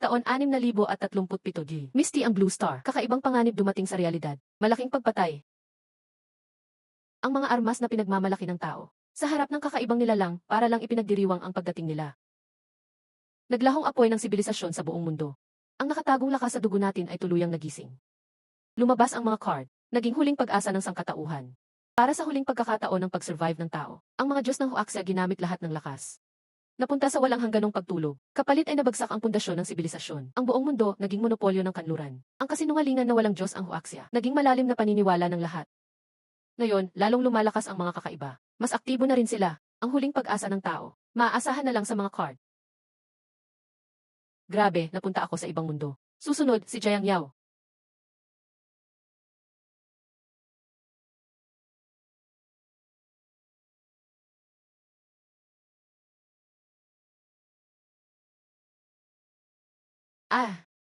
Taon 6037 Misty ang Blue Star. Kakaibang panganib dumating sa realidad. Malaking pagpatay. Ang mga armas na pinagmamalaki ng tao. Sa harap ng kakaibang nilalang, para lang ipinagdiriwang ang pagdating nila. Naglahong apoy ng sibilisasyon sa buong mundo. Ang nakatagong lakas sa dugo natin ay tuluyang nagising. Lumabas ang mga card. Naging huling pag-asa ng sangkatauhan. Para sa huling pagkakataon ng pag-survive ng tao, ang mga Diyos ng Huaxia ginamit lahat ng lakas. Napunta sa walang hangganong pagtulog. Kapalit ay nabagsak ang pundasyon ng sibilisasyon. Ang buong mundo naging monopolyo ng kanluran. Ang kasinungalingan na walang Diyos ang Huaxia. Naging malalim na paniniwala ng lahat. Ngayon, lalong lumalakas ang mga kakaiba. Mas aktibo na rin sila. Ang huling pag-asa ng tao. Maaasahan na lang sa mga card. Grabe, napunta ako sa ibang mundo. Susunod, si Jiang Yao.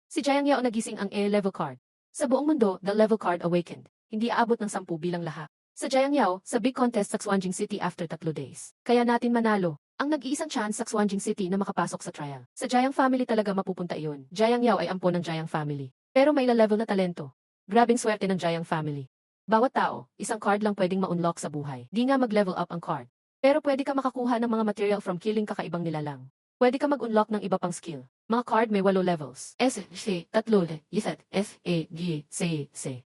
Si Jiang Yao nagising ang A-level card. Sa buong mundo, the level card awakened. Hindi aabot ng 10 bilang lahat. Sa Jiang Yao, sa big contest sa Xuanjing City after 3 days. Kaya natin manalo. Ang nag-iisang chance sa Xuanjing City na makapasok sa trial. Sa Jiang family talaga mapupunta iyon. Jiang Yao ay ampon ng Jiang family. Pero may level na talento. Grabing swerte ng Jiang family. Bawat tao, isang card lang pwedeng ma-unlock sa buhay. Di nga mag-level up ang card. Pero pwede ka makakuha ng mga material from killing kakaibang nilalang. Pwede ka mag-unlock ng iba pang skill. Mga card may 8 levels. S, C, 3, Yset, S, E, G, C, C.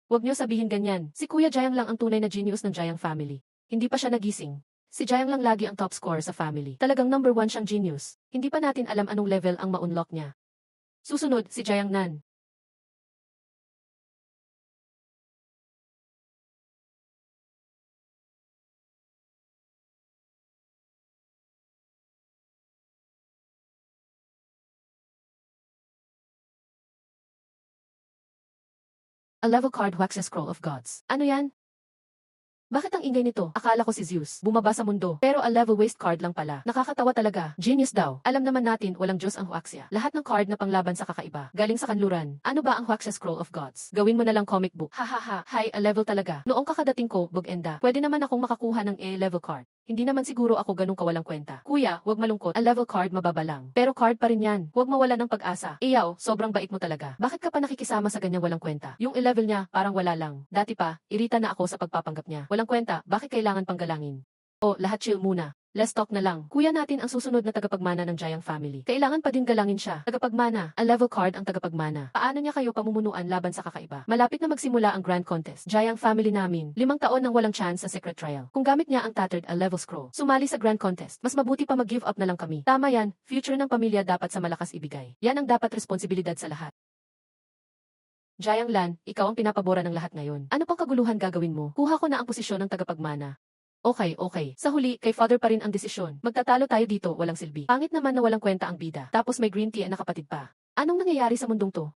Huwag niyo sabihin ganyan. Si Kuya Jiang lang ang tunay na genius ng Jiang family. Hindi pa siya nagising. Si Jiang lang lagi ang top scorer sa family. Talagang number 1 siyang genius. Hindi pa natin alam anong level ang ma-unlock niya. Susunod, si Jiang Nan. A level card Huaxia Scroll of Gods. Ano yan? Bakit ang ingay nito? Akala ko si Zeus. Bumaba sa mundo. Pero a level waste card lang pala. Nakakatawa talaga. Genius daw. Alam naman natin walang Diyos ang Huaxia. Lahat ng card na panglaban sa kakaiba. Galing sa kanluran. Ano ba ang Huaxia Scroll of Gods? Gawin mo na lang comic book. Hahaha. Hi, a level talaga. Noong kakadating ko, bugenda. Pwede naman akong makakuha ng A-level card. Hindi naman siguro ako ganung kawalang kwenta. Kuya, wag malungkot. A level card mababa lang. Pero card pa rin yan. Huwag mawala ng pag-asa. Iyaw, sobrang bait mo talaga. Bakit ka pa nakikisama sa ganyang walang kwenta? Yung level niya, parang wala lang. Dati pa, irita na ako sa pagpapanggap niya. Walang kwenta, bakit kailangan pang galangin? O, lahat chill muna. Let's talk na lang. Kuya natin ang susunod na tagapagmana ng Jiang family. Kailangan pa din galangin siya. Tagapagmana. A level card ang tagapagmana. Paano niya kayo pamumunuan laban sa kakaiba? Malapit na magsimula ang grand contest. Jiang family namin. 5 taon nang walang chance sa secret trial. Kung gamit niya ang tattered a level scroll, sumali sa grand contest. Mas mabuti pa mag-give up na lang kami. Tama yan. Future ng pamilya dapat sa malakas ibigay. Yan ang dapat responsibilidad sa lahat. Jiang Lan, ikaw ang pinapabora ng lahat ngayon. Ano pang kaguluhan gagawin mo? Kuha ko na ang posisyon ng tagapagmana. Okay. Sa huli, kay father pa rin ang desisyon. Magtatalo tayo dito, walang silbi. Pangit naman na walang kwenta ang bida. Tapos may green tea na kapatid pa. Anong nangyayari sa mundong to?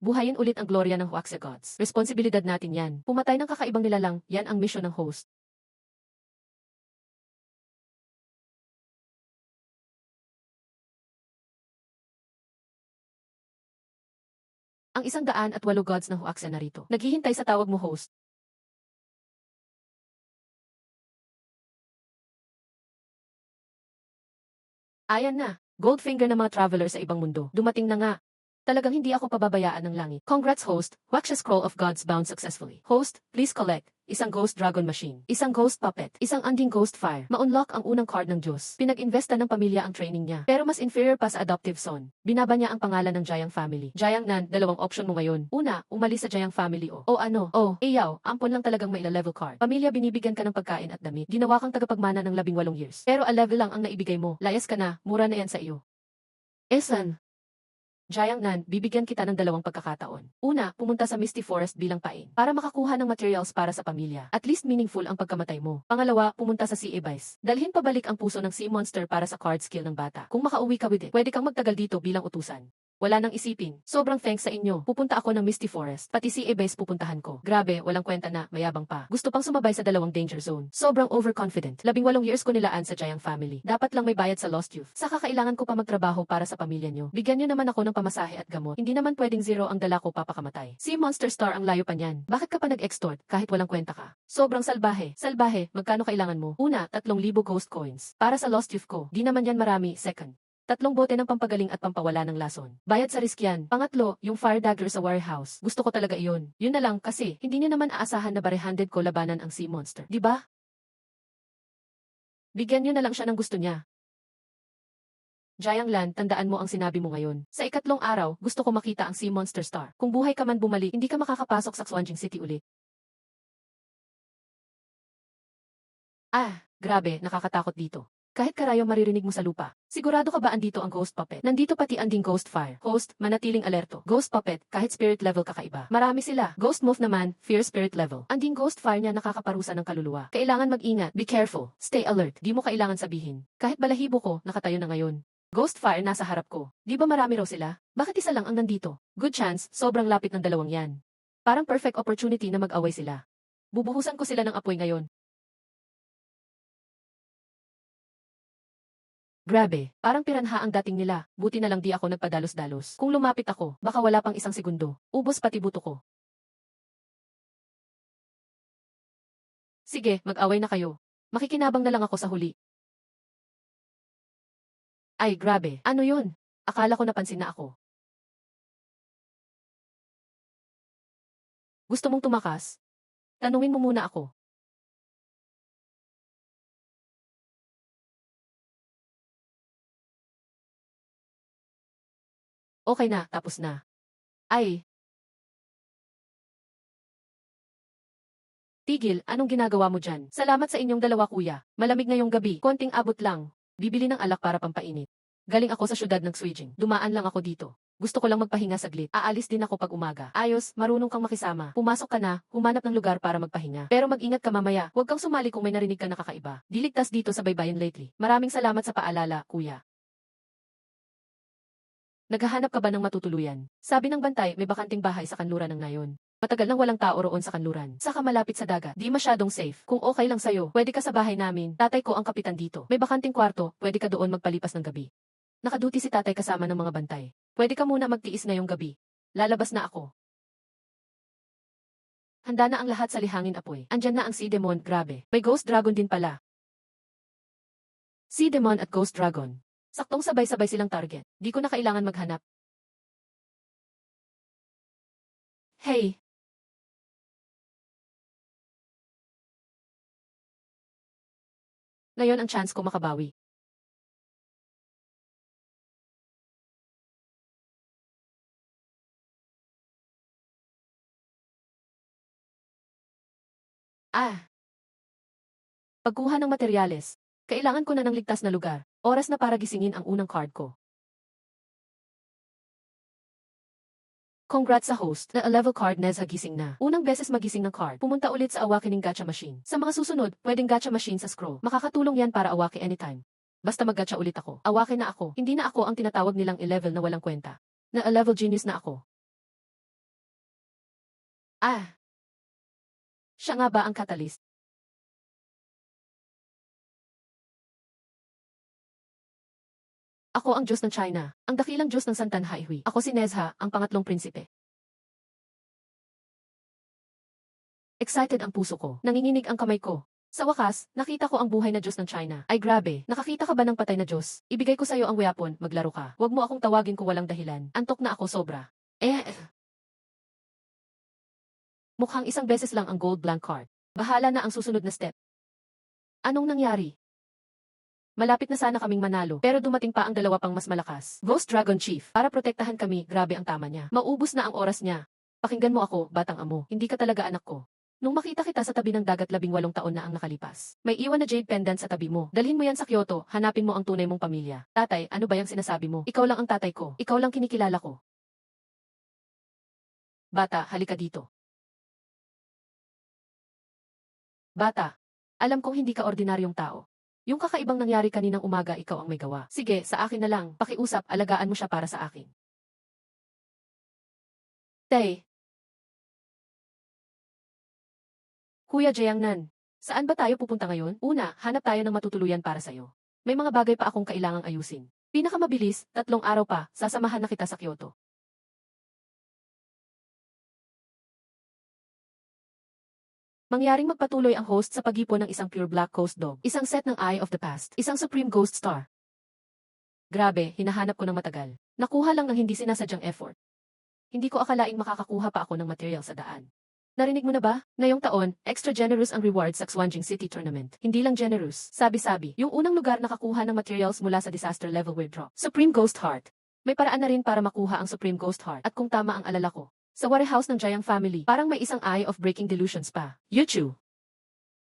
Buhayin ulit ang gloria ng Huaxia Gods. Responsibilidad natin yan. Pumatay ng kakaibang nilalang, yan ang mission ng host. Ang 108 gods ng Huaxia narito. Naghihintay sa tawag mo, host. Ayan na. Goldfinger ng mga traveler sa ibang mundo. Dumating na nga. Talagang hindi ako pababayaan ng langit. Congrats host, Huaxia Scroll of Gods bound successfully. Host, please collect. Isang ghost dragon machine. Isang ghost puppet. Isang undying ghost fire. Ma-unlock ang unang card ng Diyos. Pinag-investa ng pamilya ang training niya. Pero mas inferior pa sa adoptive son. Binaba niya ang pangalan ng Jiang family. Jiang Nan, 2 option mo ngayon. Una, umalis sa Jiang family o. O ano? O, iyaw, ampon lang talagang may level card. Pamilya binibigyan ka ng pagkain at damit. Ginawa kang tagapagmana ng 18 years. Pero a level lang ang naibigay mo. Layas ka na, mura na yan sa iyo. Esan. Jiang Nan, bibigyan kita ng 2 pagkakataon. Una, pumunta sa Misty Forest bilang pain para makakuha ng materials para sa pamilya. At least meaningful ang pagkamatay mo. Pangalawa, pumunta sa Sea Abyss. Dalhin pabalik ang puso ng Sea Monster para sa card skill ng bata. Kung makauwi ka with it, pwede kang magtagal dito bilang utusan. Wala nang isipin. Sobrang thanks sa inyo. Pupunta ako ng Misty Forest. Pati si Abyss pupuntahan ko. Grabe, walang kwenta na, mayabang pa. Gusto pang sumabay sa 2 danger zone. Sobrang overconfident. 18 years ko nilaan sa Jiang family. Dapat lang may bayad sa Lost Youth. Saka kailangan ko pa magtrabaho para sa pamilya nyo. Bigyan nyo naman ako ng pamasahe at gamot. Hindi naman pwedeng 0 ang dala ko papakamatay. Si Monster Star ang layo pa niyan. Bakit ka pa nag-extort kahit walang kwenta ka? Sobrang salbahe. Salbahe, magkano kailangan mo? Una, 3,000 ghost coins. Para sa Lost Youth ko. Di naman yan marami. Second, 3 bote ng pampagaling at pampawala ng lason. Bayad sa risk yan. Pangatlo, yung fire dagger sa warehouse. Gusto ko talaga iyon. Yun na lang kasi, hindi niya naman aasahan na bare-handed ko labanan ang sea monster. Di ba? Bigyan niyo na lang siya ng gusto niya. Jianglan, tandaan mo ang sinabi mo ngayon. Sa ikatlong araw, gusto ko makita ang Sea Monster Star. Kung buhay ka man bumalik, hindi ka makakapasok sa Xuanjing City ulit. Grabe, nakakatakot dito. Kahit karayo maririnig mo sa lupa. Sigurado ka ba andito ang Ghost Puppet? Nandito pati anding Ghost Fire. Host, manatiling alerto. Ghost Puppet, kahit spirit level kakaiba. Marami sila. Ghost Move naman, fear spirit level. Anding Ghost Fire niya nakakaparusa ng kaluluwa. Kailangan mag-ingat. Be careful. Stay alert. Di mo kailangan sabihin. Kahit balahibo ko, nakatayo na ngayon. Ghost Fire nasa harap ko. Di ba marami raw sila? Bakit isa lang ang nandito? Good chance, sobrang lapit ng dalawang yan. Parang perfect opportunity na mag-away sila. Bubuhusan ko sila ng apoy ngayon. Grabe, parang piranha ang dating nila. Buti na lang di ako nagpadalos-dalos. Kung lumapit ako, baka wala pang 1 segundo. Ubos pati buto ko. Sige, mag-away na kayo. Makikinabang na lang ako sa huli. Ay, grabe. Ano yun? Akala ko napansin na ako. Gusto mong tumakas? Tanungin mo muna ako. Okay na, tapos na. Ay, tigil, anong ginagawa mo dyan? Salamat sa inyong dalawa kuya. Malamig ngayong gabi, konting abot lang. Bibili ng alak para pampainit. Galing ako sa syudad ng Swijing. Dumaan lang ako dito. Gusto ko lang magpahinga saglit. Aalis din ako pag umaga. Ayos, marunong kang makisama. Pumasok ka na, humanap ng lugar para magpahinga. Pero mag-ingat ka mamaya. Huwag kang sumali kung may narinig ka na kakaiba. Di ligtas dito sa baybayin lately. Maraming salamat sa paalala, kuya. Naghahanap ka ba ng matutuluyan? Sabi ng bantay, may bakanting bahay sa kanluran ng ngayon. Matagal nang walang tao roon sa kanluran. Saka malapit sa dagat. Di masyadong safe. Kung okay lang sa'yo, pwede ka sa bahay namin. Tatay ko ang kapitan dito. May bakanting kwarto, pwede ka doon magpalipas ng gabi. Nakaduty si tatay kasama ng mga bantay. Pwede ka muna magtiis ngayong gabi. Lalabas na ako. Handa na ang lahat sa lihangin apoy. Andyan na ang Sea Demon, grabe. May Ghost Dragon din pala. Sea Demon at Ghost Dragon. Saktong sabay-sabay silang target. Di ko na kailangan maghanap. Hey! Ngayon ang chance ko makabawi. Pagkuha ng materyales. Kailangan ko na ng ligtas na lugar. Oras na para gisingin ang unang card ko. Congrats sa host, na a level card Nezha gising na. Unang beses magising ng card, pumunta ulit sa Awakening Gacha Machine. Sa mga susunod, pwedeng Gacha Machine sa scroll. Makakatulong yan para awake anytime. Basta mag-gacha ulit ako. Awake na ako. Hindi na ako ang tinatawag nilang i-level na walang kwenta. Na a level genius na ako. Siya nga ba ang catalyst? Ako ang Diyos ng China, ang dakilang Diyos ng Santan Haihui. Ako si Nezha, ang pangatlong prinsipe. Excited ang puso ko, nanginginig ang kamay ko. Sa wakas, nakita ko ang buhay na Diyos ng China. Ay grabe, nakakita ka ba ng patay na Diyos? Ibigay ko sa'yo ang weapon, maglaro ka. Huwag mo akong tawagin kung walang dahilan. Antok na ako sobra. Mukhang isang beses lang ang gold blank card. Bahala na ang susunod na step. Anong nangyari? Malapit na sana kaming manalo, pero dumating pa ang dalawa pang mas malakas. Ghost Dragon Chief, para protektahan kami, grabe ang tama niya. Maubos na ang oras niya. Pakinggan mo ako, batang amo, hindi ka talaga anak ko. Nung makita kita sa tabi ng dagat 18 taon na ang nakalipas. May iwan na jade pendant sa tabi mo. Dalhin mo yan sa Kyoto, hanapin mo ang tunay mong pamilya. Tatay, ano ba yung sinasabi mo? Ikaw lang ang tatay ko. Ikaw lang kinikilala ko. Bata, halika dito. Bata, alam kong hindi ka ordinaryong tao. Yung kakaibang nangyari kaninang umaga ikaw ang may gawa. Sige, sa akin na lang. Pakiusap, alagaan mo siya para sa akin. Tay. Kuya Jiangnan. Saan ba tayo pupunta ngayon? Una, hanap tayo ng matutuluyan para sa'yo. May mga bagay pa akong kailangang ayusin. Pinakamabilis, 3 araw pa, sasamahan na kita sa Kyoto. Mangyaring magpatuloy ang host sa pagipon ng isang pure black ghost dog, isang set ng Eye of the Past, isang supreme ghost star. Grabe, hinahanap ko ng matagal. Nakuha lang ng hindi sinasadyang effort. Hindi ko akalaing makakakuha pa ako ng material sa daan. Narinig mo na ba? Ngayong taon, extra generous ang rewards sa Xwanjing City Tournament. Hindi lang generous, sabi-sabi, yung unang lugar nakakuha ng materials mula sa disaster level withdraw. Supreme Ghost Heart. May paraan na rin para makuha ang Supreme Ghost Heart at kung tama ang alala ko. Sa warehouse ng Jiang family, parang may isang eye of breaking delusions pa. YouTube.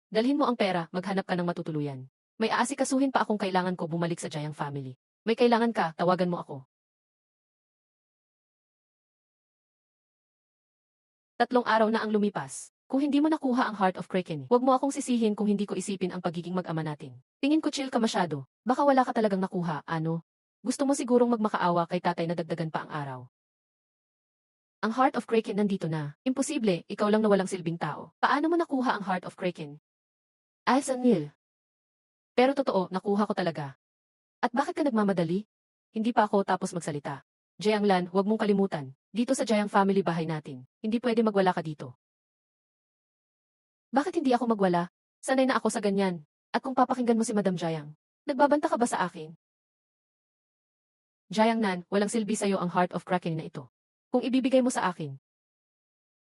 Dalhin mo ang pera, maghanap ka ng matutuluyan. May aasikasuhin pa akong kailangan ko bumalik sa Jiang family. May kailangan ka, tawagan mo ako. 3 araw na ang lumipas. Kung hindi mo nakuha ang Heart of Kraken, huwag mo akong sisihin kung hindi ko isipin ang pagiging mag-ama natin. Tingin ko chill ka masyado. Baka wala ka talagang nakuha, ano? Gusto mo sigurong magmakaawa kay tatay na dagdagan pa ang araw. Ang Heart of Kraken nandito na. Imposible, ikaw lang na walang silbing tao. Paano mo nakuha ang Heart of Kraken? As a Neil. Pero totoo, nakuha ko talaga. At bakit ka nagmamadali? Hindi pa ako tapos magsalita. Jiang Lan, huwag mong kalimutan. Dito sa Jiang family bahay natin. Hindi pwede magwala ka dito. Bakit hindi ako magwala? Sanay na ako sa ganyan. At kung papakinggan mo si Madam Jiang, nagbabanta ka ba sa akin? Jiang Nan, walang silbi sa'yo ang Heart of Kraken na ito. Kung ibibigay mo sa akin,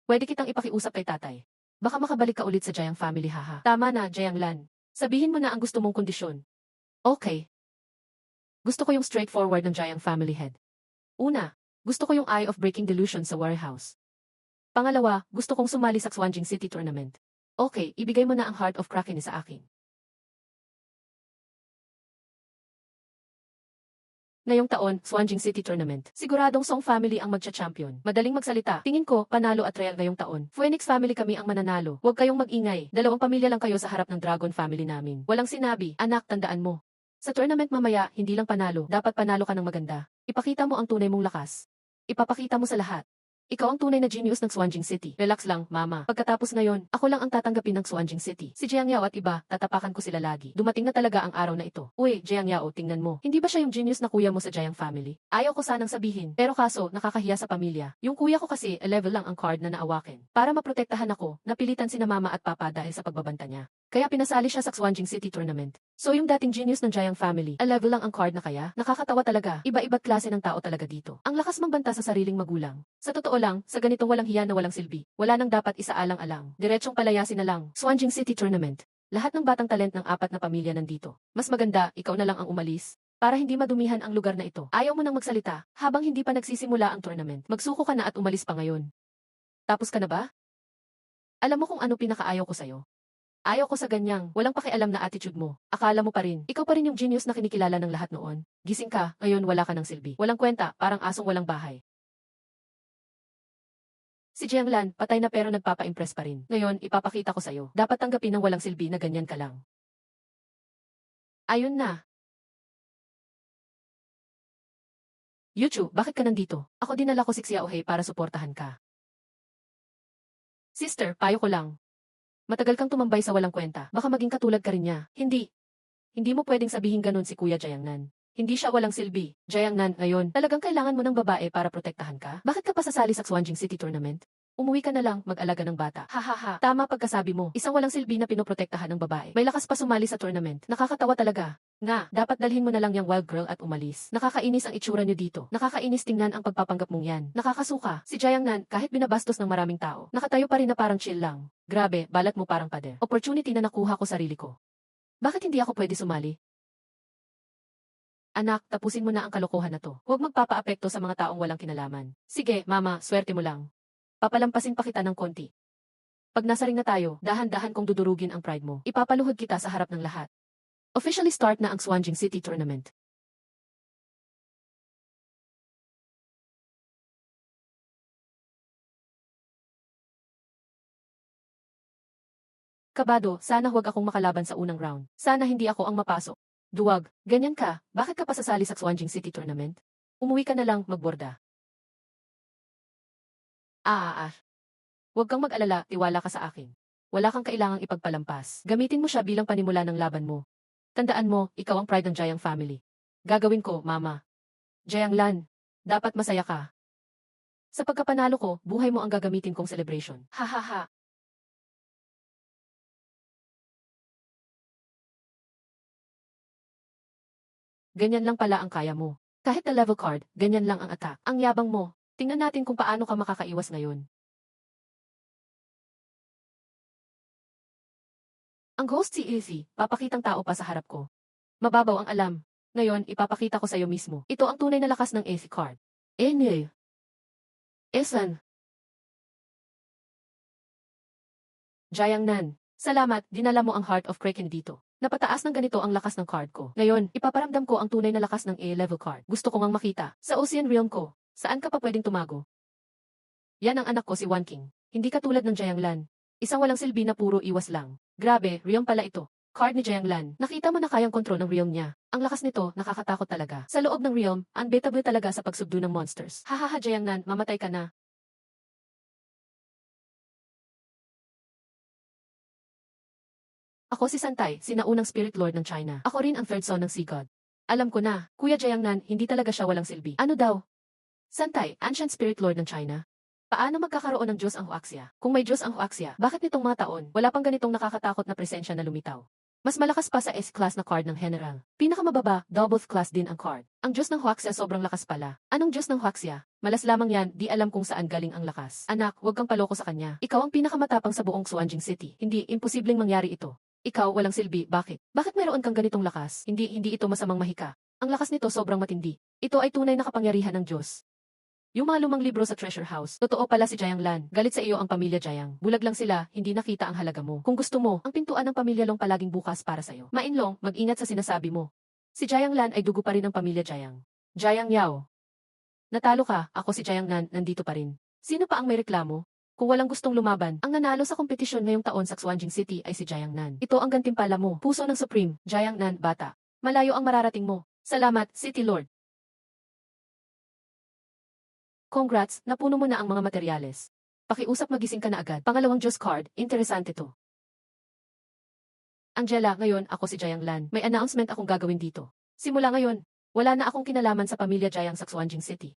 pwede kitang ipakiusap kay tatay. Baka makabalik ka ulit sa Jiang family haha. Tama na, Jiang Lan. Sabihin mo na ang gusto mong kondisyon. Okay. Gusto ko yung straightforward ng Jiang family head. Una, gusto ko yung Eye of Breaking Delusion sa warehouse. Pangalawa, gusto kong sumali sa Xwanjing City Tournament. Okay, ibigay mo na ang Heart of Kraken sa akin. Ngayong taon, Xwanjing City Tournament. Siguradong Song family ang magcha-champion. Madaling magsalita. Tingin ko, panalo at real ngayong taon. Phoenix family kami ang mananalo. Huwag kayong mag-ingay. 2 pamilya lang kayo sa harap ng Dragon family namin. Walang sinabi. Anak, tandaan mo. Sa tournament mamaya, hindi lang panalo. Dapat panalo ka ng maganda. Ipakita mo ang tunay mong lakas. Ipapakita mo sa lahat. Ikaw ang tunay na genius ng Xwanjing City. Relax lang, mama. Pagkatapos ngayon, ako lang ang tatanggapin ng Xwanjing City. Si Jiang Yao at iba, tatapakan ko sila lagi. Dumating na talaga ang araw na ito. Uy, Jiang Yao, tingnan mo. Hindi ba siya yung genius na kuya mo sa Jiang family? Ayaw ko sanang sabihin. Pero kaso, nakakahiya sa pamilya. Yung kuya ko kasi, a level lang ang card na naawakin. Para maprotektahan ako, napilitan sina mama at papa dahil sa pagbabanta niya. Kaya pinasali siya sa Xwanjing City Tournament. So yung dating genius ng Jiang family, a level lang ang card na kaya, nakakatawa talaga. Iba-iba't klase ng tao talaga dito. Ang lakas magbanta sa sariling magulang. Sa totoo lang, sa ganitong walang hiya na walang silbi, wala nang dapat isaalang-alang. Diretsong palayasin na lang. Xwanjing City Tournament. Lahat ng batang talent ng 4 na pamilya nandito. Mas maganda, ikaw na lang ang umalis. Para hindi madumihan ang lugar na ito. Ayaw mo nang magsalita, habang hindi pa nagsisimula ang tournament. Magsuko ka na at umalis pa ngayon. Tapos ka na ba? Alam mo kung ano pinakaayaw ko sa'yo? Ayaw ko sa ganyang, walang pakialam na attitude mo. Akala mo pa rin, ikaw pa rin yung genius na kinikilala ng lahat noon. Gising ka, ngayon wala ka ng silbi. Walang kwenta, parang asong walang bahay. Si Jiang Lan, patay na pero nagpapa-impress pa rin. Ngayon, ipapakita ko sa'yo. Dapat tanggapin ng walang silbi na ganyan ka lang. Ayun na. Yuchu, bakit ka nandito? Ako dinala ko si Xiaohei para suportahan ka. Sister, payo ko lang. Matagal kang tumambay sa walang kwenta. Baka maging katulad ka rin niya. Hindi. Hindi mo pwedeng sabihin ganun si Kuya Jiangnan. Hindi siya walang silbi. Jiangnan, ngayon, talagang kailangan mo ng babae para protektahan ka? Bakit ka pa sasali sa Xwanjing City Tournament? Umuwi ka na lang, mag-alaga ng bata. Hahaha, tama pagkasabi mo. Isang walang silbi na pinoprotektahan ng babae. May lakas pa sumali sa tournament. Nakakatawa talaga. Nga, dapat dalhin mo na lang yung wild girl at umalis. Nakakainis ang itsura niyo dito. Nakakainis tingnan ang pagpapanggap mong yan. Nakakasuka. Si Jiangnan, kahit binabastos ng maraming tao, nakatayo pa rin na parang chill lang. Grabe, balat mo parang pader. Opportunity na nakuha ko sarili ko. Bakit hindi ako pwede sumali? Anak, tapusin mo na ang kalokohan na to. Huwag magpapaapekto sa mga taong walang kinalaman. Sige, mama, swerte mo lang. Papalampasin pa kita ng konti. Pag nasa ring na tayo, dahan-dahan kong dudurugin ang pride mo. Ipapaluhod kita sa harap ng lahat. Officially start na ang Xwanjing City Tournament. Kabado, sana huwag akong makalaban sa unang round. Sana hindi ako ang mapasok. Duwag, ganyan ka, bakit ka pa sasali sa Xwanjing City Tournament? Umuwi ka na lang, magborda. Ah. Huwag kang mag-alala, tiwala ka sa akin. Wala kang kailangang ipagpalampas. Gamitin mo siya bilang panimula ng laban mo. Tandaan mo, ikaw ang pride ng Jiang family. Gagawin ko, mama. Jiang Lan, dapat masaya ka. Sa pagkapanalo ko, buhay mo ang gagamitin kong celebration. Hahaha. Ganyan lang pala ang kaya mo. Kahit na level card, ganyan lang ang attack. Ang yabang mo. Tingnan natin kung paano ka makakaiwas ngayon. Ang ghost si Izzy, papakitang tao pa sa harap ko. Mababaw ang alam. Ngayon, ipapakita ko sa'yo mismo. Ito ang tunay na lakas ng Izzy card. Enel. Esan. Jayangnan. Salamat, dinala mo ang Heart of Kraken dito. Napataas ng ganito ang lakas ng card ko. Ngayon, ipaparamdam ko ang tunay na lakas ng A-level card. Gusto ko ngang makita. Sa Ocean Realm ko, saan ka pa pwedeng tumago? Yan ang anak ko si Wan King. Hindi katulad ng Jayanglan. Isang walang silbi na puro iwas lang. Grabe, Realm pala ito. Card ni Jayanglan. Nakita mo na kayang kontrol ng Realm niya. Ang lakas nito, nakakatakot talaga. Sa loob ng Realm, unbeatable talaga sa pagsubdu ng monsters. Hahaha Jayanglan, mamatay ka na. Ako si Santay, sinaunang Spirit Lord ng China. Ako rin ang third son ng Sea God. Alam ko na, Kuya Jayangnan, hindi talaga siya walang silbi. Ano daw? Santay, Ancient Spirit Lord ng China. Paano magkakaroon ng Diyos ang Huaxia? Kung may Diyos ang Huaxia, bakit nitong mga taon, wala pang ganitong nakakatakot na presensya na lumitaw? Mas malakas pa sa S-class na card ng General. Pinakamababa, double class din ang card. Ang Diyos ng Huaxia sobrang lakas pala. Anong Diyos ng Huaxia? Malas lamang yan, di alam kung saan galing ang lakas. Anak, huwag kang paloko sa kanya. Ikaw ang pinakamatapang sa buong Xuanjing City. Hindi, imposibleng mangyari ito. Ikaw, walang silbi, bakit? Bakit meron kang ganitong lakas? Hindi ito masamang mahika. Ang lakas nito sobrang matindi. Ito ay tunay na kapangyarihan ng Diyos. Yung mga lumang libro sa treasure house, totoo pala si Jayanglan. Galit sa iyo ang pamilya Jayang. Bulag lang sila, hindi nakita ang halaga mo. Kung gusto mo, ang pintuan ng pamilya Long palaging bukas para sa'yo. Mainlong, mag-ingat sa sinasabi mo. Si Jayanglan ay dugo pa rin ng pamilya Jayang. Jayang Yao. Natalo ka, ako si Jayangnan, nandito pa rin. Sino pa ang may reklamo? Kung walang gustong lumaban, ang nanalo sa kompetisyon ngayong taon sa Xuanjing City ay si Jayangnan. Ito ang gantimpala mo, puso ng Supreme, Jayangnan, bata. Malayo ang mararating mo. Salamat, City Lord. Congrats, napuno mo na ang mga materyales. Pakiusap magising ka na agad. Pangalawang Diyos card, interesante to. Angela, ngayon ako si Jayanglan. May announcement akong gagawin dito. Simula ngayon, wala na akong kinalaman sa pamilya Jayang sa Xuanjing City.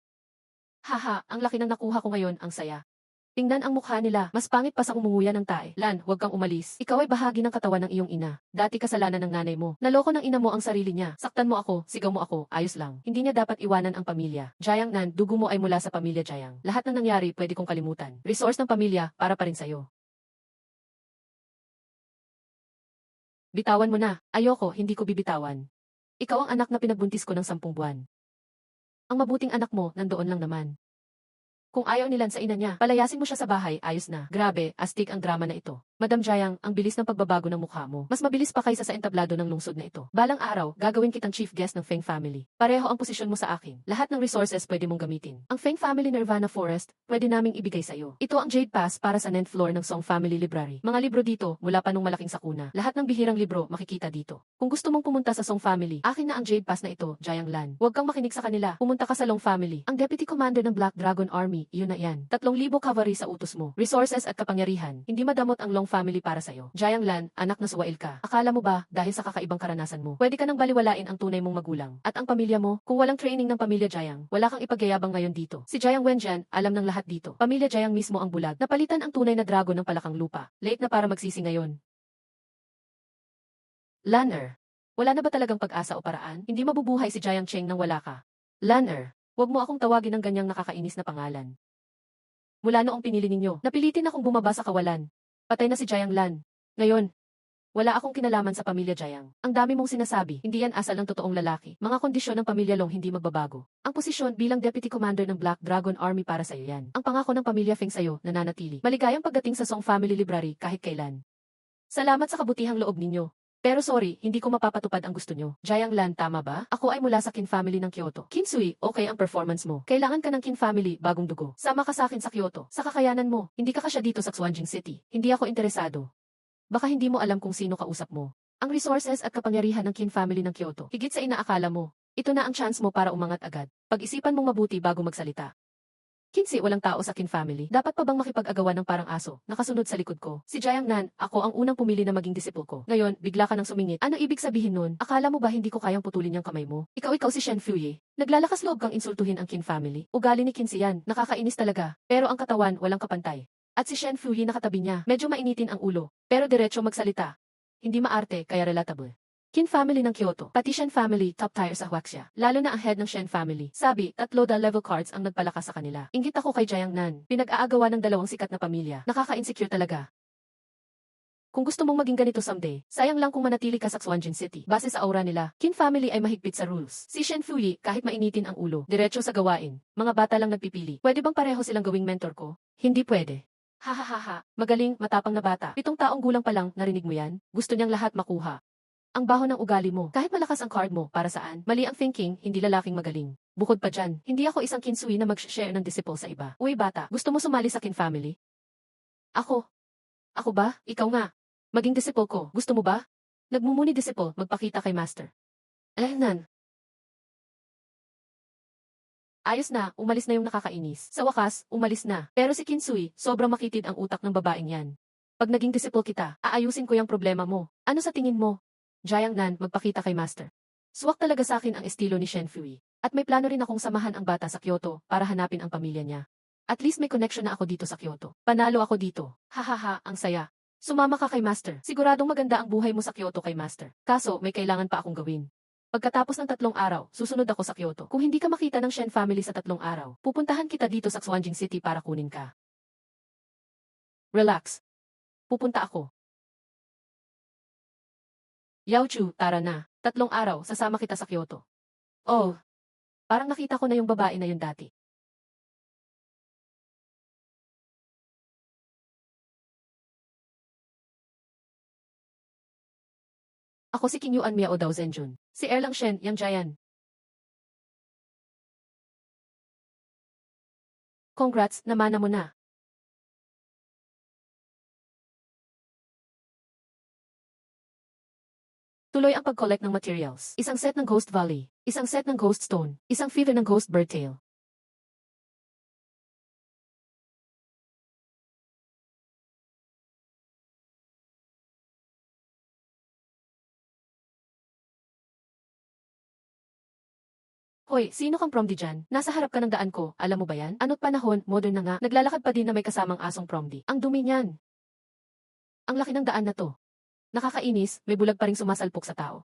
Haha, ang laki ng nakuha ko ngayon, ang saya. Tingnan ang mukha nila, mas pangit pa sa umunguya ng tae. Lan, huwag kang umalis. Ikaw ay bahagi ng katawan ng iyong ina. Dati kasalanan ng nanay mo. Naloko ng ina mo ang sarili niya. Saktan mo ako, sigaw mo ako, ayos lang. Hindi niya dapat iwanan ang pamilya. Jayang Nan, dugo mo ay mula sa pamilya Jayang. Lahat ng nangyari pwede kong kalimutan. Resource ng pamilya, para pa rin sa'yo. Bitawan mo na. Ayoko, hindi ko bibitawan. Ikaw ang anak na pinagbuntis ko ng 10 buwan. Ang mabuting anak mo, nandoon lang naman. Kung ayaw nilan sa ina niya, palayasin mo siya sa bahay, ayos na. Grabe, astig ang drama na ito. Madam Jayang, ang bilis ng pagbabago ng mukha mo. Mas mabilis pa kaysa sa entablado ng lungsod na ito. Balang araw, gagawin kitang chief guest ng Feng family. Pareho ang posisyon mo sa akin. Lahat ng resources pwede mong gamitin. Ang Feng family Nirvana Forest, pwede naming ibigay sa'yo. Ito ang Jade Pass para sa 9th floor ng Song Family Library. Mga libro dito, mula pa nung malaking sakuna. Lahat ng bihirang libro, makikita dito. Kung gusto mong pumunta sa Song Family, akin na ang Jade Pass na ito, Jayang Lan. Huwag kang makinig sa kanila. Pumunta ka sa Long Family. Ang Deputy Commander ng Black Dragon Army, iyon na yan. 3,000 cavalry sa utos mo. Resources at kapangyarihan. Hindi madamot ang Long Family para sa'yo. Jayang Lan, anak na suwail ka. Akala mo ba, dahil sa kakaibang karanasan mo, pwede ka nang baliwalain ang tunay mong magulang. At ang pamilya mo, kung walang training ng pamilya Jayang, wala kang ipagyayabang ngayon dito. Si Jayang Wenjian, alam ng lahat dito. Pamilya Jayang mismo ang bulag. Napalitan ang tunay na dragon ng palakang lupa. Late na para magsisi ngayon. Lanner. Wala na ba talagang pag-asa o paraan? Hindi mabubuhay si Jayang Cheng nang wala ka. Lanner. Huwag mo akong tawagin ng ganyang nakakainis na pangalan. Mula noong pinili ninyo, napilitin akong bumaba sa kawalan. Patay na si Jayang Lan. Ngayon, wala akong kinalaman sa pamilya Jayang. Ang dami mong sinasabi, hindi yan asal ng totoong lalaki. Mga kondisyon ng pamilya Long hindi magbabago. Ang posisyon bilang Deputy Commander ng Black Dragon Army para sa'yo yan. Ang pangako ng pamilya Feng sa'yo, nananatili. Maligayang pagdating sa Song Family Library kahit kailan. Salamat sa kabutihang loob ninyo. Pero sorry, hindi ko mapapatupad ang gusto nyo. Jayang Lan, tama ba? Ako ay mula sa Qin family ng Kyoto. Kinsui, okay ang performance mo. Kailangan ka ng Qin family, bagong dugo. Sama ka sa akin sa Kyoto. Sa kakayanan mo, hindi ka kasya dito sa Xuanjing City. Hindi ako interesado. Baka hindi mo alam kung sino kausap mo. Ang resources at kapangyarihan ng Qin family ng Kyoto, higit sa inaakala mo. Ito na ang chance mo para umangat agad. Pag-isipan mong mabuti bago magsalita. Kinsi, walang tao sa Qin family. Dapat pa bang makipag-agawan ng parang aso? Nakasunod sa likod ko. Si Jayang Nan, ako ang unang pumili na maging disiple ko. Ngayon, bigla ka nang sumingit. Ano ibig sabihin nun? Akala mo ba hindi ko kayang putulin yung kamay mo? Ikaw si Shen Fuye. Naglalakas loob kang insultuhin ang Qin family. Ugali ni Kinsi yan. Nakakainis talaga. Pero ang katawan, walang kapantay. At si Shen Fuye nakatabi niya. Medyo mainitin ang ulo. Pero diretso magsalita. Hindi maarte, kaya relatable. Qin family ng Kyoto. Pati Shen family, top tier sa Huaxia. Lalo na ang head ng Shen family. Sabi, 3 level cards ang nagpalakas sa kanila. Inggit ako kay Jiangnan. Pinag-aagawa ng 2 sikat na pamilya. Nakaka-insecure talaga. Kung gusto mong maging ganito someday, sayang lang kung manatili ka sa Xuanjin City. Base sa aura nila, Qin family ay mahigpit sa rules. Si Shen Fuyi, kahit mainitin ang ulo, diretso sa gawain. Mga bata lang nagpipili. Pwede bang pareho silang gawing mentor ko? Hindi pwede. Hahaha, magaling, matapang na bata. 7 taong gulang pa lang, narinig mo yan? Gusto niyang lahat makuha. Ang baho ng ugali mo. Kahit malakas ang card mo, para saan? Mali ang thinking, hindi lalaking magaling. Bukod pa dyan, hindi ako isang kinsui na mag-share ng disciple sa iba. Uy bata, gusto mo sumali sa Qin family? Ako? Ako ba? Ikaw nga. Maging disciple ko, gusto mo ba? Nagmumuni disciple, magpakita kay master. Nan. Ayos na, umalis na yung nakakainis. Sa wakas, umalis na. Pero si Kinsui, sobrang makitid ang utak ng babaeng yan. Pag naging disciple kita, aayusin ko yung problema mo. Ano sa tingin mo? Jiangnan, magpakita kay master. Swak talaga sa akin ang estilo ni Shen Fui. At may plano rin akong samahan ang bata sa Kyoto para hanapin ang pamilya niya. At least may connection na ako dito sa Kyoto. Panalo ako dito. Hahaha, ang saya. Sumama ka kay master. Siguradong maganda ang buhay mo sa Kyoto kay master. Kaso, may kailangan pa akong gawin. Pagkatapos ng 3 araw, susunod ako sa Kyoto. Kung hindi ka makita ng Shen family sa 3 araw, pupuntahan kita dito sa Xuanjing City para kunin ka. Relax. Pupunta ako. Yao Chu, tara na. 3 araw, sasama kita sa Kyoto. Oh, parang nakita ko na yung babae na yun dati. Ako si King Yuan Miao Dao Zhenjun. Si Erlang Shen, yang Jian. Congrats, namana mo na. Tuloy ang pag-collect ng materials. Isang set ng Ghost Valley, isang set ng Ghost Stone, isang feather ng Ghost Bird Tail. Hoy, sino kang promdi dyan? Nasa harap ka ng daan ko, alam mo ba yan? Ano't panahon, modern na nga, naglalakad pa din na may kasamang asong promdi. Ang dumi niyan. Ang laki ng daan na to. Nakakainis, may bulag pa ring sumasalpok sa tao.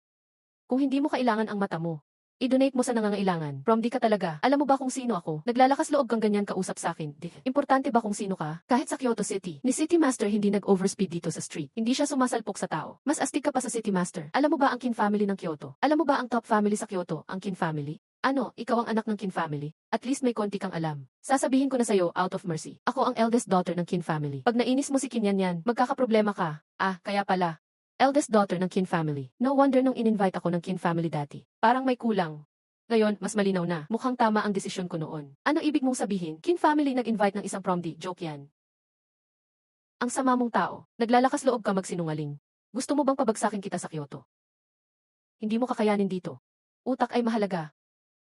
Kung hindi mo kailangan ang mata mo, i-donate mo sa nangangailangan. Promdi ka talaga. Alam mo ba kung sino ako? Naglalakas loob kang ganyan kausap sa akin. Importante ba kung sino ka? Kahit sa Kyoto City, ni City Master hindi nag-overspeed dito sa street. Hindi siya sumasalpok sa tao. Mas astig ka pa sa City Master. Alam mo ba ang Qin family ng Kyoto? Alam mo ba ang top family sa Kyoto, ang Qin family? Ano, ikaw ang anak ng Qin family? At least may konti kang alam. Sasabihin ko na sa'yo, out of mercy. Ako ang eldest daughter ng Qin family. Pag nainis mo si Qin yan, magkakaproblema ka. Ah, kaya pala. Eldest daughter ng Qin family. No wonder nung in-invite ako ng Qin family dati. Parang may kulang. Ngayon, mas malinaw na. Mukhang tama ang desisyon ko noon. Ano ibig mong sabihin? Qin family nag-invite ng isang promdi. Joke yan. Ang sama mong tao. Naglalakas loob ka magsinungaling. Gusto mo bang pabagsakin kita sa Kyoto? Hindi mo kakayanin dito. Utak ay mahalaga.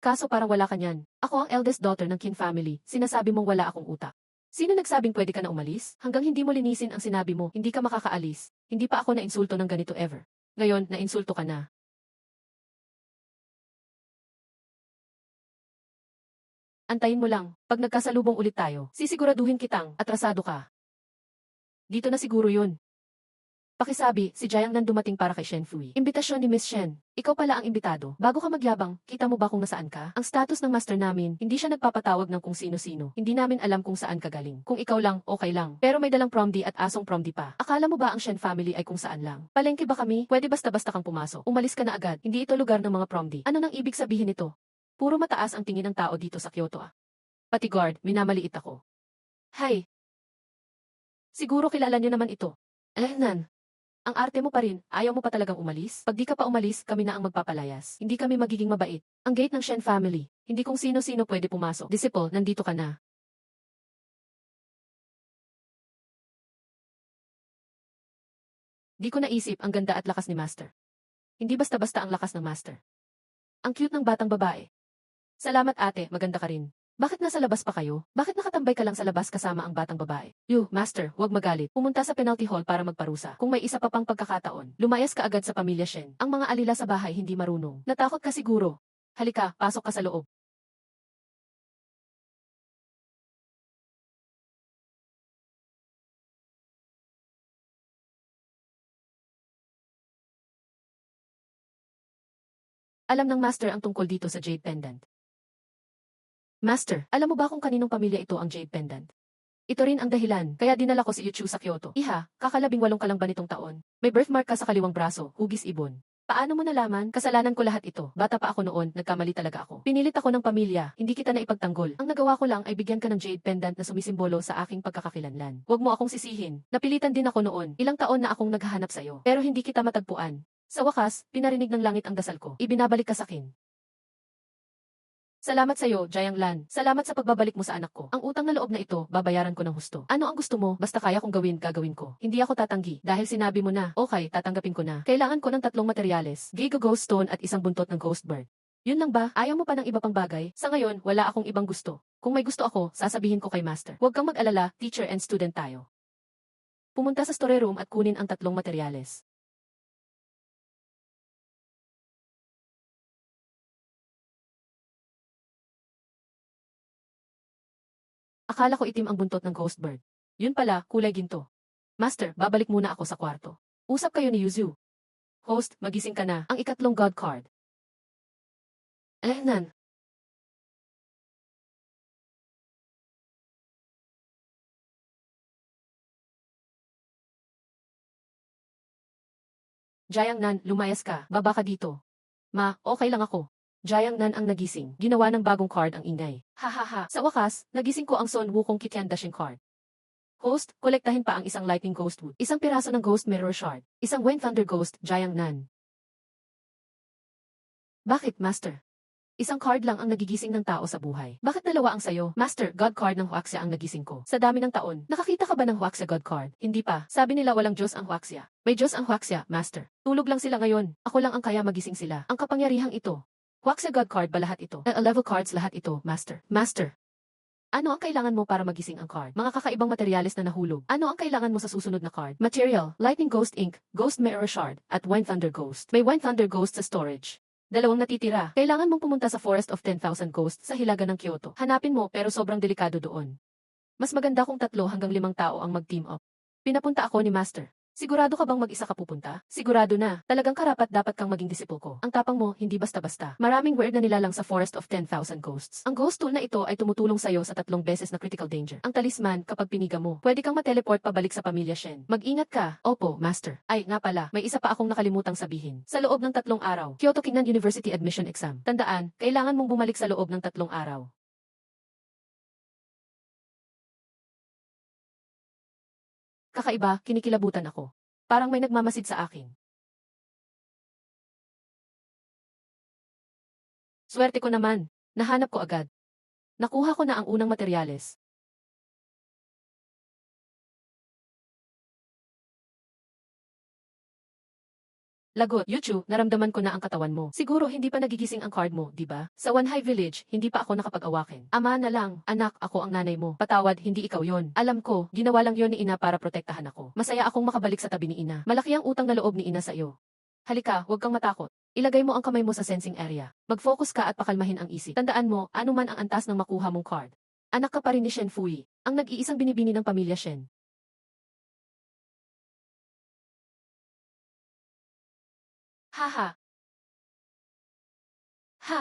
Kaso parang wala ka niyan. Ako ang eldest daughter ng Qin family. Sinasabi mong wala akong utak. Sino nagsabing pwede ka na umalis? Hanggang hindi mo linisin ang sinabi mo, hindi ka makakaalis. Hindi pa ako na-insulto ng ganito ever. Ngayon, na-insulto ka na. Antayin mo lang. Pag nagkasalubong ulit tayo, sisiguraduhin kitang atrasado ka. Dito na siguro yun. Pakisabi, si Jiangnan dumating para kay Shen Fui. Imbitasyon ni Miss Shen. Ikaw pala ang imbitado. Bago ka magyabang, kita mo ba kung nasaan ka? Ang status ng master namin, hindi siya nagpapatawag ng kung sino-sino. Hindi namin alam kung saan ka galing. Kung ikaw lang, okay lang. Pero may dalang promdi at asong promdi pa. Akala mo ba ang Shen family ay kung saan lang? Palengke ba kami? Pwede basta-basta kang pumasok. Umalis ka na agad. Hindi ito lugar ng mga promdi. Ano nang ibig sabihin nito? Puro mataas ang tingin ng tao dito sa Kyoto ah. Pati guard, minamaliit ako. Hay! Siguro kilala niyo naman ito. Nan. Ang arte mo pa rin, ayaw mo pa talagang umalis? Pag di ka pa umalis, kami na ang magpapalayas. Hindi kami magiging mabait. Ang gate ng Shen family, hindi kung sino-sino pwede pumasok. Disciple, nandito ka na. Di ko naisip ang ganda at lakas ni Master. Hindi basta-basta ang lakas ng Master. Ang cute ng batang babae. Salamat ate, maganda ka rin. Bakit nasa labas pa kayo? Bakit nakatambay ka lang sa labas kasama ang batang babae? Master, huwag magalit. Pumunta sa penalty hall para magparusa. Kung may isa pa pang pagkakataon, lumayas ka agad sa pamilya Shen. Ang mga alila sa bahay hindi marunong. Natakot ka siguro. Halika, pasok ka sa loob. Alam ng Master ang tungkol dito sa Jade Pendant. Master, alam mo ba kung kaninong pamilya ito ang Jade Pendant? Ito rin ang dahilan, kaya dinala ko si Yuchu sa Kyoto. Iha, kakalabing-8 ka lang ba nitong taon? May birthmark ka sa kaliwang braso, hugis ibon. Paano mo nalaman? Kasalanan ko lahat ito. Bata pa ako noon, nagkamali talaga ako. Pinilit ako ng pamilya, hindi kita na ipagtanggol. Ang nagawa ko lang ay bigyan ka ng Jade Pendant na sumisimbolo sa aking pagkakakilanlan. Huwag mo akong sisihin. Napilitan din ako noon. Ilang taon na akong naghahanap sa'yo. Pero hindi kita matagpuan. Sa wakas, pinarinig ng langit ang dasal ko. Ibinabalik ka sa akin. Salamat sa'yo, Jayang Lan. Salamat sa pagbabalik mo sa anak ko. Ang utang na loob na ito, babayaran ko ng husto. Ano ang gusto mo? Basta kaya kong gawin, gagawin ko. Hindi ako tatanggi. Dahil sinabi mo na, okay, tatanggapin ko na. Kailangan ko ng 3 materyales. Giga Ghost Stone at isang buntot ng Ghost Bird. Yun lang ba? Ayaw mo pa ng iba pang bagay? Sa ngayon, wala akong ibang gusto. Kung may gusto ako, sasabihin ko kay Master. Huwag kang mag-alala, teacher and student tayo. Pumunta sa store room at kunin ang 3 materyales. Akala ko itim ang buntot ng Ghost Bird. Yun pala, kulay ginto. Master, babalik muna ako sa kwarto. Usap kayo ni Yuzu. Host, magising ka na. Ang 3 God card. Nan. Jayang Nan, lumayas ka. Baba ka dito. Ma, okay lang ako. Jayang Nan ang nagising. Ginawa ng bagong card ang ingay. Hahaha. Sa wakas, nagising ko ang Son Wukong Kitian Dashing card. Host, kolektahin pa ang isang Lightning Ghost Wood, isang piraso ng Ghost Mirror Shard, isang Wind Thunder Ghost, Jayang Nan. Bakit, Master? Isang card lang ang nagigising ng tao sa buhay. Bakit 2 ang sayo? Master, God card ng Huaxia ang nagising ko. Sa dami ng taon, nakakita ka ba ng Huaxia God card? Hindi pa. Sabi nila walang Diyos ang Huaxia. May Diyos ang Huaxia, Master. Tulog lang sila ngayon. Ako lang ang kaya magising sila. Ang kapangyarihang ito. Huaxia God card ba lahat ito? Level cards lahat ito, Master. Master. Ano ang kailangan mo para magising ang card? Mga kakaibang materyales na nahulog. Ano ang kailangan mo sa susunod na card? Material, Lightning Ghost Ink, Ghost Mirror Shard, at Wind Thunder Ghost. May Wind Thunder Ghost sa storage. 2 natitira. Kailangan mong pumunta sa Forest of 10,000 Ghosts sa hilaga ng Kyoto. Hanapin mo pero sobrang delikado doon. Mas maganda kung 3 hanggang 5 tao ang mag-team up. Pinapunta ako ni Master. Sigurado ka bang mag-isa ka pupunta? Sigurado na. Talagang karapat dapat kang maging disiple ko. Ang tapang mo, hindi basta-basta. Maraming weird na nilalang sa Forest of 10,000 Ghosts. Ang ghost tool na ito ay tumutulong sa'yo sa 3 beses na critical danger. Ang talisman, kapag piniga mo, pwede kang mateleport pabalik sa pamilya Shen. Mag-ingat ka. Opo, Master. Ay, nga pala, may isa pa akong nakalimutang sabihin. Sa loob ng 3 araw, Kyoto Kingnan University Admission Exam. Tandaan, kailangan mong bumalik sa loob ng 3 araw. Kakaiba, kinikilabutan ako. Parang may nagmamasid sa akin. Swerte ko naman. Nahanap ko agad. Nakuha ko na ang unang materyales. Lagot, Yuchu, naramdaman ko na ang katawan mo. Siguro hindi pa nagigising ang card mo, di ba? Sa One High Village, hindi pa ako nakapag-awakin. Ama na lang, anak, ako ang nanay mo. Patawad, hindi ikaw yon. Alam ko, ginawa lang yon ni Ina para protektahan ako. Masaya akong makabalik sa tabi ni Ina. Malaki ang utang na loob ni Ina sa iyo. Halika, huwag kang matakot. Ilagay mo ang kamay mo sa sensing area. Mag-focus ka at pakalmahin ang isip. Tandaan mo, anuman ang antas ng makuha mong card. Anak ka pa rin ni Shen Fui, ang nag-iisang binibini ng pamilya Shen. Haha. Ha.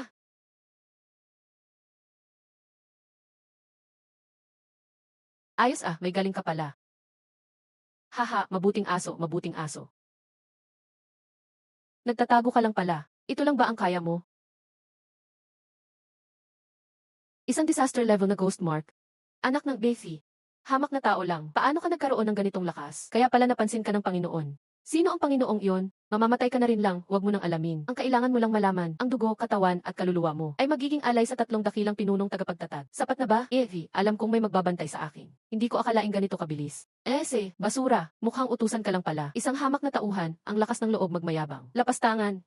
Ayos may galing ka pala. Haha, mabuting aso, mabuting aso. Nagtatago ka lang pala. Ito lang ba ang kaya mo? Isang disaster level na ghost mark. Anak ng Bethy. Hamak na tao lang. Paano ka nagkaroon ng ganitong lakas? Kaya pala napansin ka ng Panginoon. Sino ang Panginoong iyon? Mamamatay ka na rin lang, huwag mo nang alamin. Ang kailangan mo lang malaman, ang dugo, katawan, at kaluluwa mo, ay magiging alay sa 3 dakilang pinunong tagapagtatag. Sapat na ba? Evie, alam kong may magbabantay sa akin. Hindi ko akalaing ganito kabilis. Basura, mukhang utusan ka lang pala. Isang hamak na tauhan, ang lakas ng loob magmayabang. Lapastangan.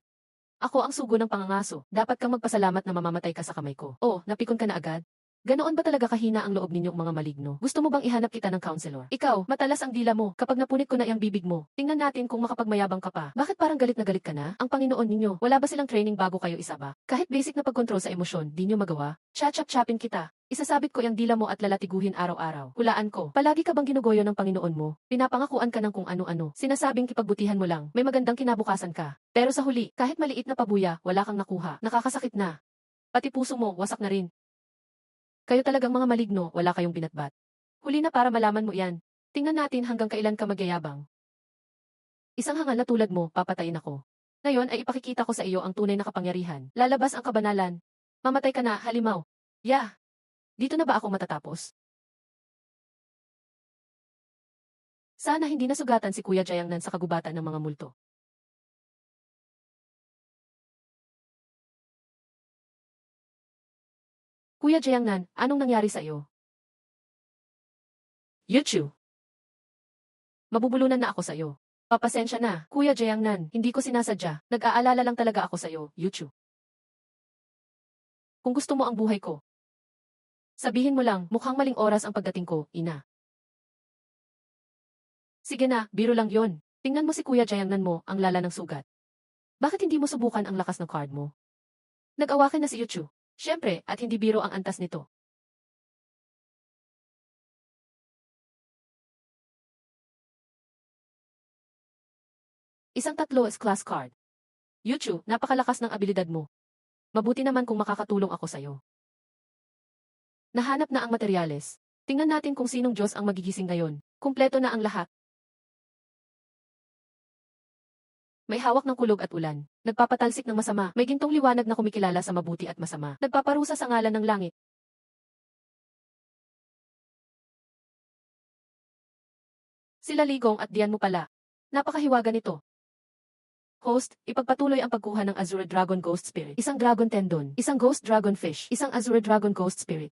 Ako ang sugo ng pangangaso. Dapat kang magpasalamat na mamamatay ka sa kamay ko. Oh, napikon ka na agad? Ganoon ba talaga kahina ang loob ninyong mga maligno? Gusto mo bang ihanap kita ng counselor? Ikaw, matalas ang dila mo. Kapag napunit ko na iyang bibig mo, tingnan natin kung makapagmayabang ka pa. Bakit parang galit na galit ka na? Ang Panginoon ninyo, wala ba silang training bago kayo isaba? Kahit basic na pagkontrol sa emosyon, di nyo magawa? Chachap-chapin kita. Isasabit ko yung dila mo at lalatiguhin araw-araw. Hulaan ko, palagi ka bang ginugoyo ng Panginoon mo? Pinapangakuan ka ng kung ano-ano. Sinasabing kipagbutihan mo lang, may magandang kinabukasan ka. Pero sa huli, kahit maliit na pabuya, wala kang nakuha. Nakakasakit na. Pati puso mo, wasak na rin. Kayo talagang mga maligno, wala kayong binatbat. Huli na para malaman mo yan. Tingnan natin hanggang kailan ka magyayabang. Isang hangal na tulad mo, papatayin ako. Ngayon ay ipakikita ko sa iyo ang tunay na kapangyarihan. Lalabas ang kabanalan. Mamatay ka na, halimaw. Yeah. Dito na ba ako matatapos? Sana hindi nasugatan si Kuya Jayangnan sa kagubatan ng mga multo. Kuya Jayangnan, anong nangyari sa iyo? Yuchu. Mabubulunan na ako sa iyo. Papasensya na, Kuya Jayangnan, hindi ko sinasadya. Nag-aalala lang talaga ako sa iyo, Yuchu. Kung gusto mo ang buhay ko, sabihin mo lang, mukhang maling oras ang pagdating ko, ina. Sige na, biro lang yon. Tingnan mo si Kuya Jayangnan mo, ang lala ng sugat. Bakit hindi mo subukan ang lakas ng card mo? Nag-awakan na si Yuchu. Siyempre, at hindi biro ang antas nito. Isang 3 class card. Yuchu, napakalakas ng abilidad mo. Mabuti naman kung makakatulong ako sa'yo. Nahanap na ang materyales. Tingnan natin kung sinong Diyos ang magigising ngayon. Kumpleto na ang lahat. May hawak ng kulog at ulan. Nagpapatalsik ng masama. May gintong liwanag na kumikilala sa mabuti at masama. Nagpaparusa sa ngalan ng langit. Sila Ligong at Dian mo pala. Napakahiwaga nito. Host, ipagpatuloy ang pagkuha ng Azure Dragon Ghost Spirit. Isang Dragon Tendon, isang Ghost Dragon Fish, isang Azure Dragon Ghost Spirit.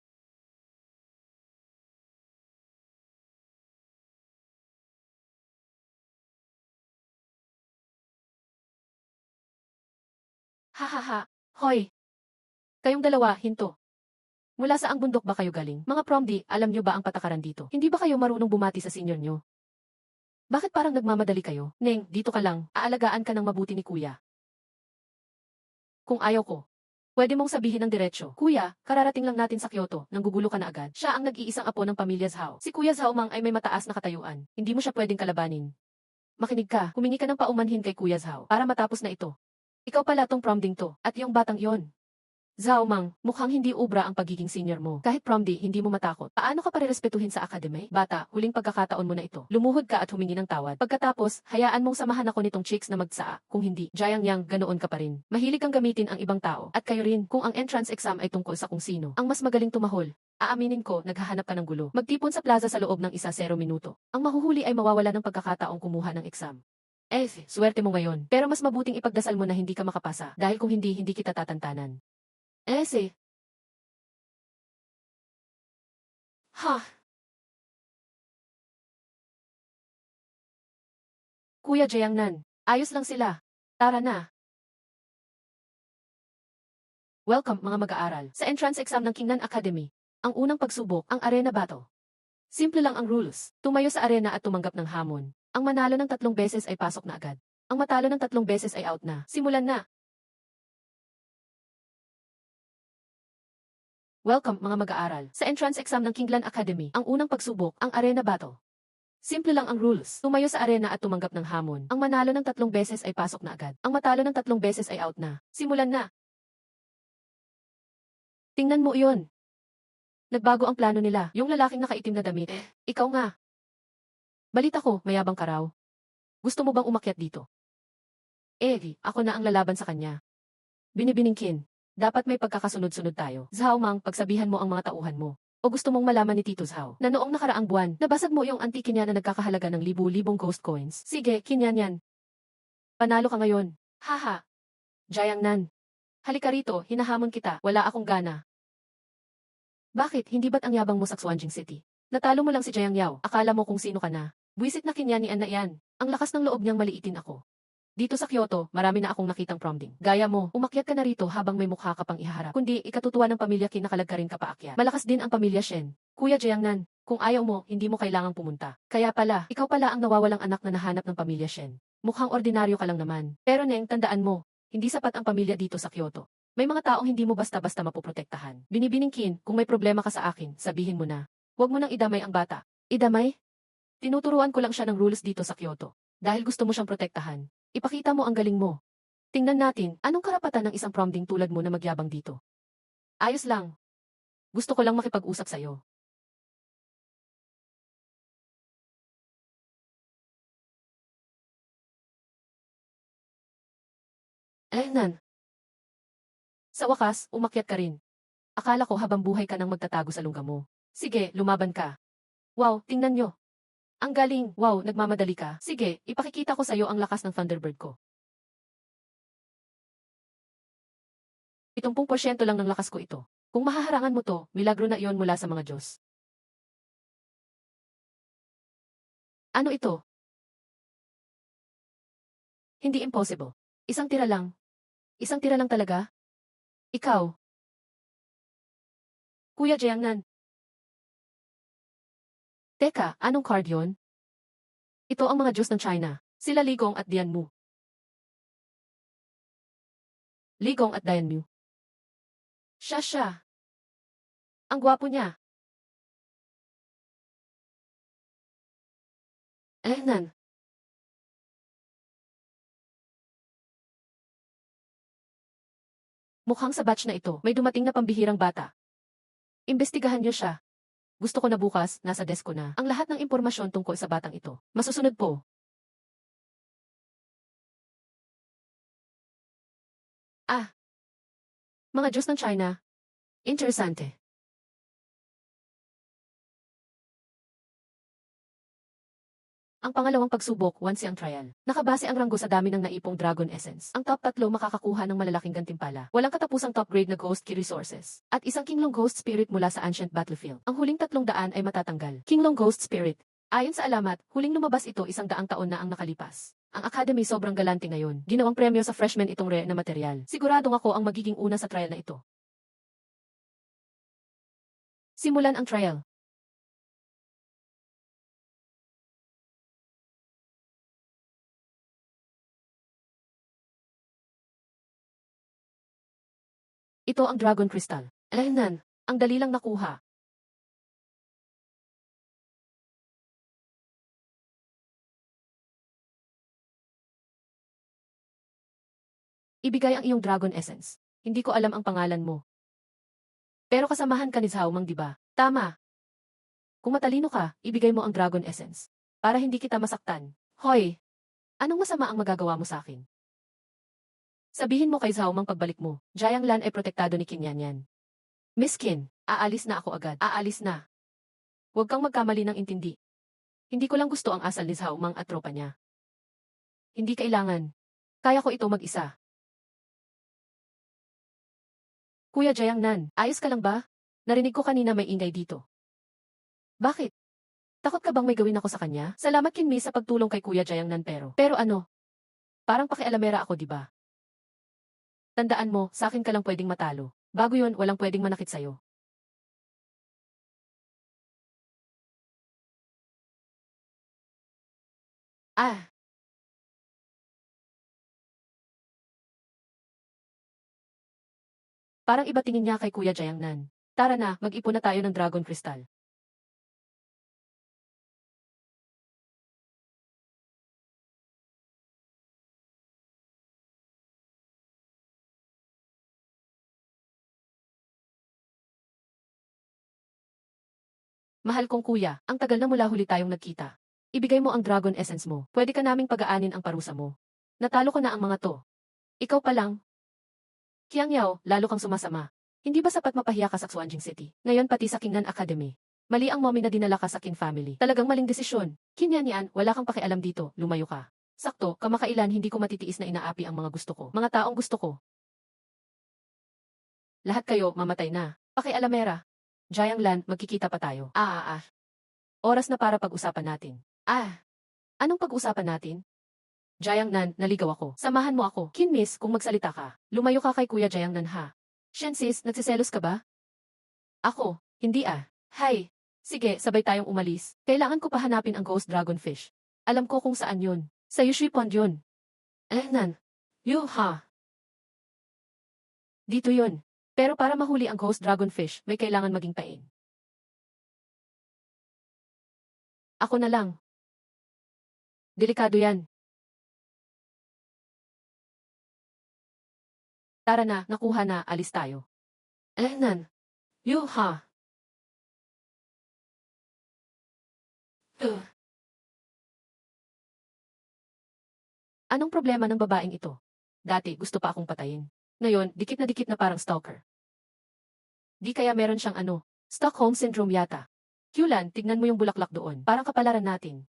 Hahaha, hoy! Kayong dalawa, hinto. Mula sa ang bundok ba kayo galing? Mga promdi, alam nyo ba ang patakaran dito? Hindi ba kayo marunong bumati sa senior nyo? Bakit parang nagmamadali kayo? Neng, dito ka lang, aalagaan ka ng mabuti ni kuya. Kung ayaw ko, pwede mong sabihin ng diretsyo, Kuya, kararating lang natin sa Kyoto, nang gugulo ka na agad. Siya ang nag-iisang apo ng pamilya Zhao. Si Kuya Zhao Mang ay may mataas na katayuan. Hindi mo siya pwedeng kalabanin. Makinig ka, humingi ka ng paumanhin kay Kuya Zhao para matapos na ito. Ikaw pala tong promding to, at yung batang yon. Zhao Mang, mukhang hindi ubra ang pagiging senior mo. Kahit promdi, hindi mo matakot. Paano ka parerespetuhin sa academy? Bata, huling pagkakataon mo na ito. Lumuhod ka at humingi ng tawad. Pagkatapos, hayaan mong samahan ako nitong chicks na magsaa. Kung hindi, Jayang Yang, ganoon ka pa rin. Mahilig kang gamitin ang ibang tao. At kayo rin, kung ang entrance exam ay tungkol sa kung sino ang mas magaling tumahol. Aaminin ko, naghahanap ka ng gulo. Magtipon sa plaza sa loob ng 1-0 minuto. Ang mahuhuli ay mawawala ng pagkakataong kumuha ng exam. Swerte mo ngayon. Pero mas mabuting ipagdasal mo na hindi ka makapasa. Dahil kung hindi, hindi kita tatantanan. Ha? Kuya Jayangnan, ayos lang sila. Tara na. Welcome mga mag-aaral sa entrance exam ng Kingnan Academy. Ang unang pagsubok, ang arena battle. Simple lang ang rules. Tumayo sa arena at tumanggap ng hamon. Ang manalo ng 3 beses ay pasok na agad. Ang matalo ng 3 beses ay out na. Simulan na. Welcome mga mag-aaral sa entrance exam ng Kinglan Academy. Ang unang pagsubok, ang arena battle. Simple lang ang rules. Tumayo sa arena at tumanggap ng hamon. Ang manalo ng 3 beses ay pasok na agad. Ang matalo ng 3 beses ay out na. Simulan na. Tingnan mo iyon. Nagbago ang plano nila. Yung lalaking nakaitim na damit. Ikaw nga. Balita ko, mayabang ka raw. Gusto mo bang umakyat dito? Ako na ang lalaban sa kanya. Binibiningkin. Dapat may pagkakasunod-sunod tayo. Zhao Mang, pagsabihan mo ang mga tauhan mo. O gusto mong malaman ni Tito Zhao na noong nakaraang buwan, nabasag mo yung antique niya na nagkakahalaga ng libu-libong ghost coins. Sige, kinyan yan. Panalo ka ngayon. Haha. Jayangnan. Halika rito, hinahamon kita. Wala akong gana. Bakit, hindi ba't ang yabang mo sa Xuanjing City? Natalo mo lang si Jayang Yao. Akala mo kung sino ka na. Buwisit na kinyanian na yan. Ang lakas ng loob niyang maliitin ako. Dito sa Kyoto, marami na akong nakitang promding. Gaya mo, umakyat ka na rito habang may mukha ka pang ihaharap. Kundi, ikatutuwa ng pamilya kinakalag ka rin kapaakyat. Malakas din ang pamilya Shen. Kuya Jayangnan, kung ayaw mo, hindi mo kailangang pumunta. Kaya pala, ikaw pala ang nawawalang anak na nahanap ng pamilya Shen. Mukhang ordinaryo ka lang naman. Pero Neng, tandaan mo, hindi sapat ang pamilya dito sa Kyoto. May mga taong hindi mo basta-basta mapoprotektahan. Binibiningkin, kung may problema ka sa akin, sabihin mo na. Huwag mo nang idamay ang bata. Idamay? Tinuturuan ko lang siya ng rules dito sa Kyoto. Dahil gusto mo siyang protektahan. Ipakita mo ang galing mo. Tingnan natin, anong karapatan ng isang promding tulad mo na magyabang dito? Ayos lang. Gusto ko lang makipag-usap sa'yo. Nan. Sa wakas, umakyat ka rin. Akala ko habang buhay ka nang magtatago sa lungga mo. Sige, lumaban ka. Wow, tingnan nyo. Ang galing, wow, nagmamadali ka. Sige, ipakikita ko sa'yo ang lakas ng Thunderbird ko. 70% lang ng lakas ko ito. Kung mahaharangan mo to, milagro na iyon mula sa mga Diyos. Ano ito? Hindi impossible. Isang tira lang. Isang tira lang talaga? Ikaw. Kuya Jiangnan. Teka, anong card yon? Ito ang mga Diyos ng China. Sila Ligong at Dianmu. Ligong at Dianmu. Siya. Ang gwapo niya. Nan. Mukhang sa batch na ito, may dumating na pambihirang bata. Imbestigahan niyo siya. Gusto ko na bukas, nasa desk ko na, ang lahat ng impormasyon tungkol sa batang ito. Masusunod po. Mga Diyos ng China. Interesante. Ang pangalawang pagsubok, once ang trial. Nakabase ang ranggo sa dami ng naipong Dragon Essence. Ang top 3 makakakuha ng malalaking gantimpala. Walang katapusang top grade na Ghost Key Resources. At isang Kinglong Ghost Spirit mula sa Ancient Battlefield. Ang huling 300 ay matatanggal. Kinglong Ghost Spirit. Ayon sa alamat, huling lumabas ito 100 taon na ang nakalipas. Ang Academy sobrang galante ngayon. Ginawang premyo sa freshman itong rare na material. Siguradong ako ang magiging una sa trial na ito. Simulan ang trial. Ito ang Dragon Crystal. Nan, ang dali lang nakuha. Ibigay ang iyong Dragon Essence. Hindi ko alam ang pangalan mo. Pero kasamahan ka ni Zhao Mang, diba? Tama. Kung matalino ka, ibigay mo ang Dragon Essence. Para hindi kita masaktan. Hoy! Anong masama ang magagawa mo sa akin? Sabihin mo kay Zhao Mang pagbalik mo, Jianglan ay protektado ni Qin Yanyan. Miss Qin, aalis na ako agad. Aalis na. Huwag kang magkamali ng intindi. Hindi ko lang gusto ang asal ni Zhao Mang at tropa niya. Hindi kailangan. Kaya ko ito mag-isa. Kuya Jiangnan, ayos ka lang ba? Narinig ko kanina may ingay dito. Bakit? Takot ka bang may gawin ako sa kanya? Salamat Kinmi sa pagtulong kay Kuya Jiangnan pero ano? Parang pakialamera ako, diba? Tandaan mo, sa akin ka lang pwedeng matalo. Bago yun, walang pwedeng manakit sa'yo. Parang iba tingin niya kay Kuya Jiangnan. Tara na, mag-ipon na tayo ng Dragon Crystal. Mahal kong kuya, ang tagal na mula huli tayong nagkita. Ibigay mo ang Dragon Essence mo. Pwede ka naming pagaanin ang parusa mo. Natalo ko na ang mga to. Ikaw pa lang. Qiang Yao, lalo kang sumasama. Hindi ba sapat mapahiya ka sa Xuanjing City? Ngayon pati sa Kingnan Academy. Mali ang mommy na dinala ka sa Qin family. Talagang maling desisyon. Qin Yanyan, wala kang pakialam dito, lumayo ka. Sakto, kamakailan hindi ko matitiis na inaapi ang mga gusto ko. Mga taong gusto ko. Lahat kayo, mamatay na. Pakialamera. Jianglan, magkikita pa tayo. Oras na para pag-usapan natin. Anong pag-usapan natin? Jiangnan, naligaw ako. Samahan mo ako. Kinmis, kung magsalita ka. Lumayo ka kay Kuya Jiangnan ha. Shensis, nagsiselos ka ba? Ako, hindi Hay. Sige, sabay tayong umalis. Kailangan ko pa hanapin ang Ghost Dragonfish. Alam ko kung saan yun. Sa Yushui Pond yun. Nan. Ha. Dito yun. Pero para mahuli ang ghost dragonfish, may kailangan maging pain. Ako na lang. Delikado yan. Tara na, nakuha na, alis tayo. Nan. Yuha. Anong problema ng babaeng ito? Dati gusto pa akong patayin. Ngayon, dikit na parang stalker. Di kaya meron siyang Stockholm Syndrome yata. Kyulan, tignan mo yung bulaklak doon. Parang kapalaran natin.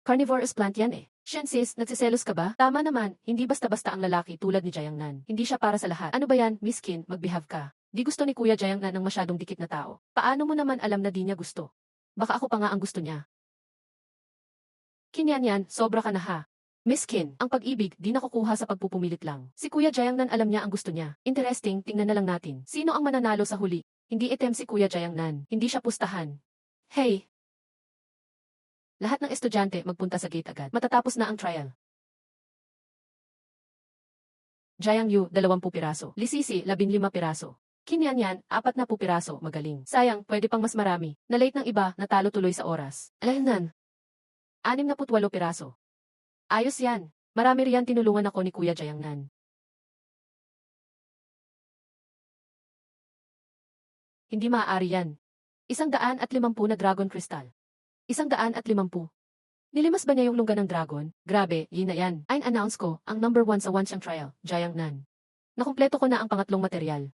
Carnivorous plant yan eh. Shensis, nagsiselos ka ba? Tama naman, hindi basta-basta ang lalaki tulad ni Jayangnan. Hindi siya para sa lahat. Ano ba yan, Miss Kin, magbehave ka. Di gusto ni Kuya Jayangnan ng masyadong dikit na tao. Paano mo naman alam na di niya gusto? Baka ako pa nga ang gusto niya. Kinyan, sobra ka na ha. Miss Kin, ang pag-ibig di nakukuha sa pagpupumilit lang. Si Kuya Jayangnan alam niya ang gusto niya. Interesting, tingnan na lang natin. Sino ang mananalo sa huli? Hindi item si Kuya Jayangnan. Hindi siya pustahan. Hey! Lahat ng estudyante magpunta sa gate agad. Matatapos na ang trial. Jayang Yu, 20 piraso. Lisisi, 15 piraso. Kinyan, 40 piraso. Magaling. Sayang, pwede pang mas marami. Na-late ng iba, natalo tuloy sa oras. Nan. 68 piraso. Ayos yan. Marami riyan tinulungan ako ni Kuya Jayangnan. Hindi maaari yan. 150 na dragon crystal. 150. Nilimas ba niya yung lungga ng dragon? Grabe, yun na yan. Announce ko, ang number 1 sa Wanxiang trial, Jayangnan. Nakumpleto ko na ang pangatlong material.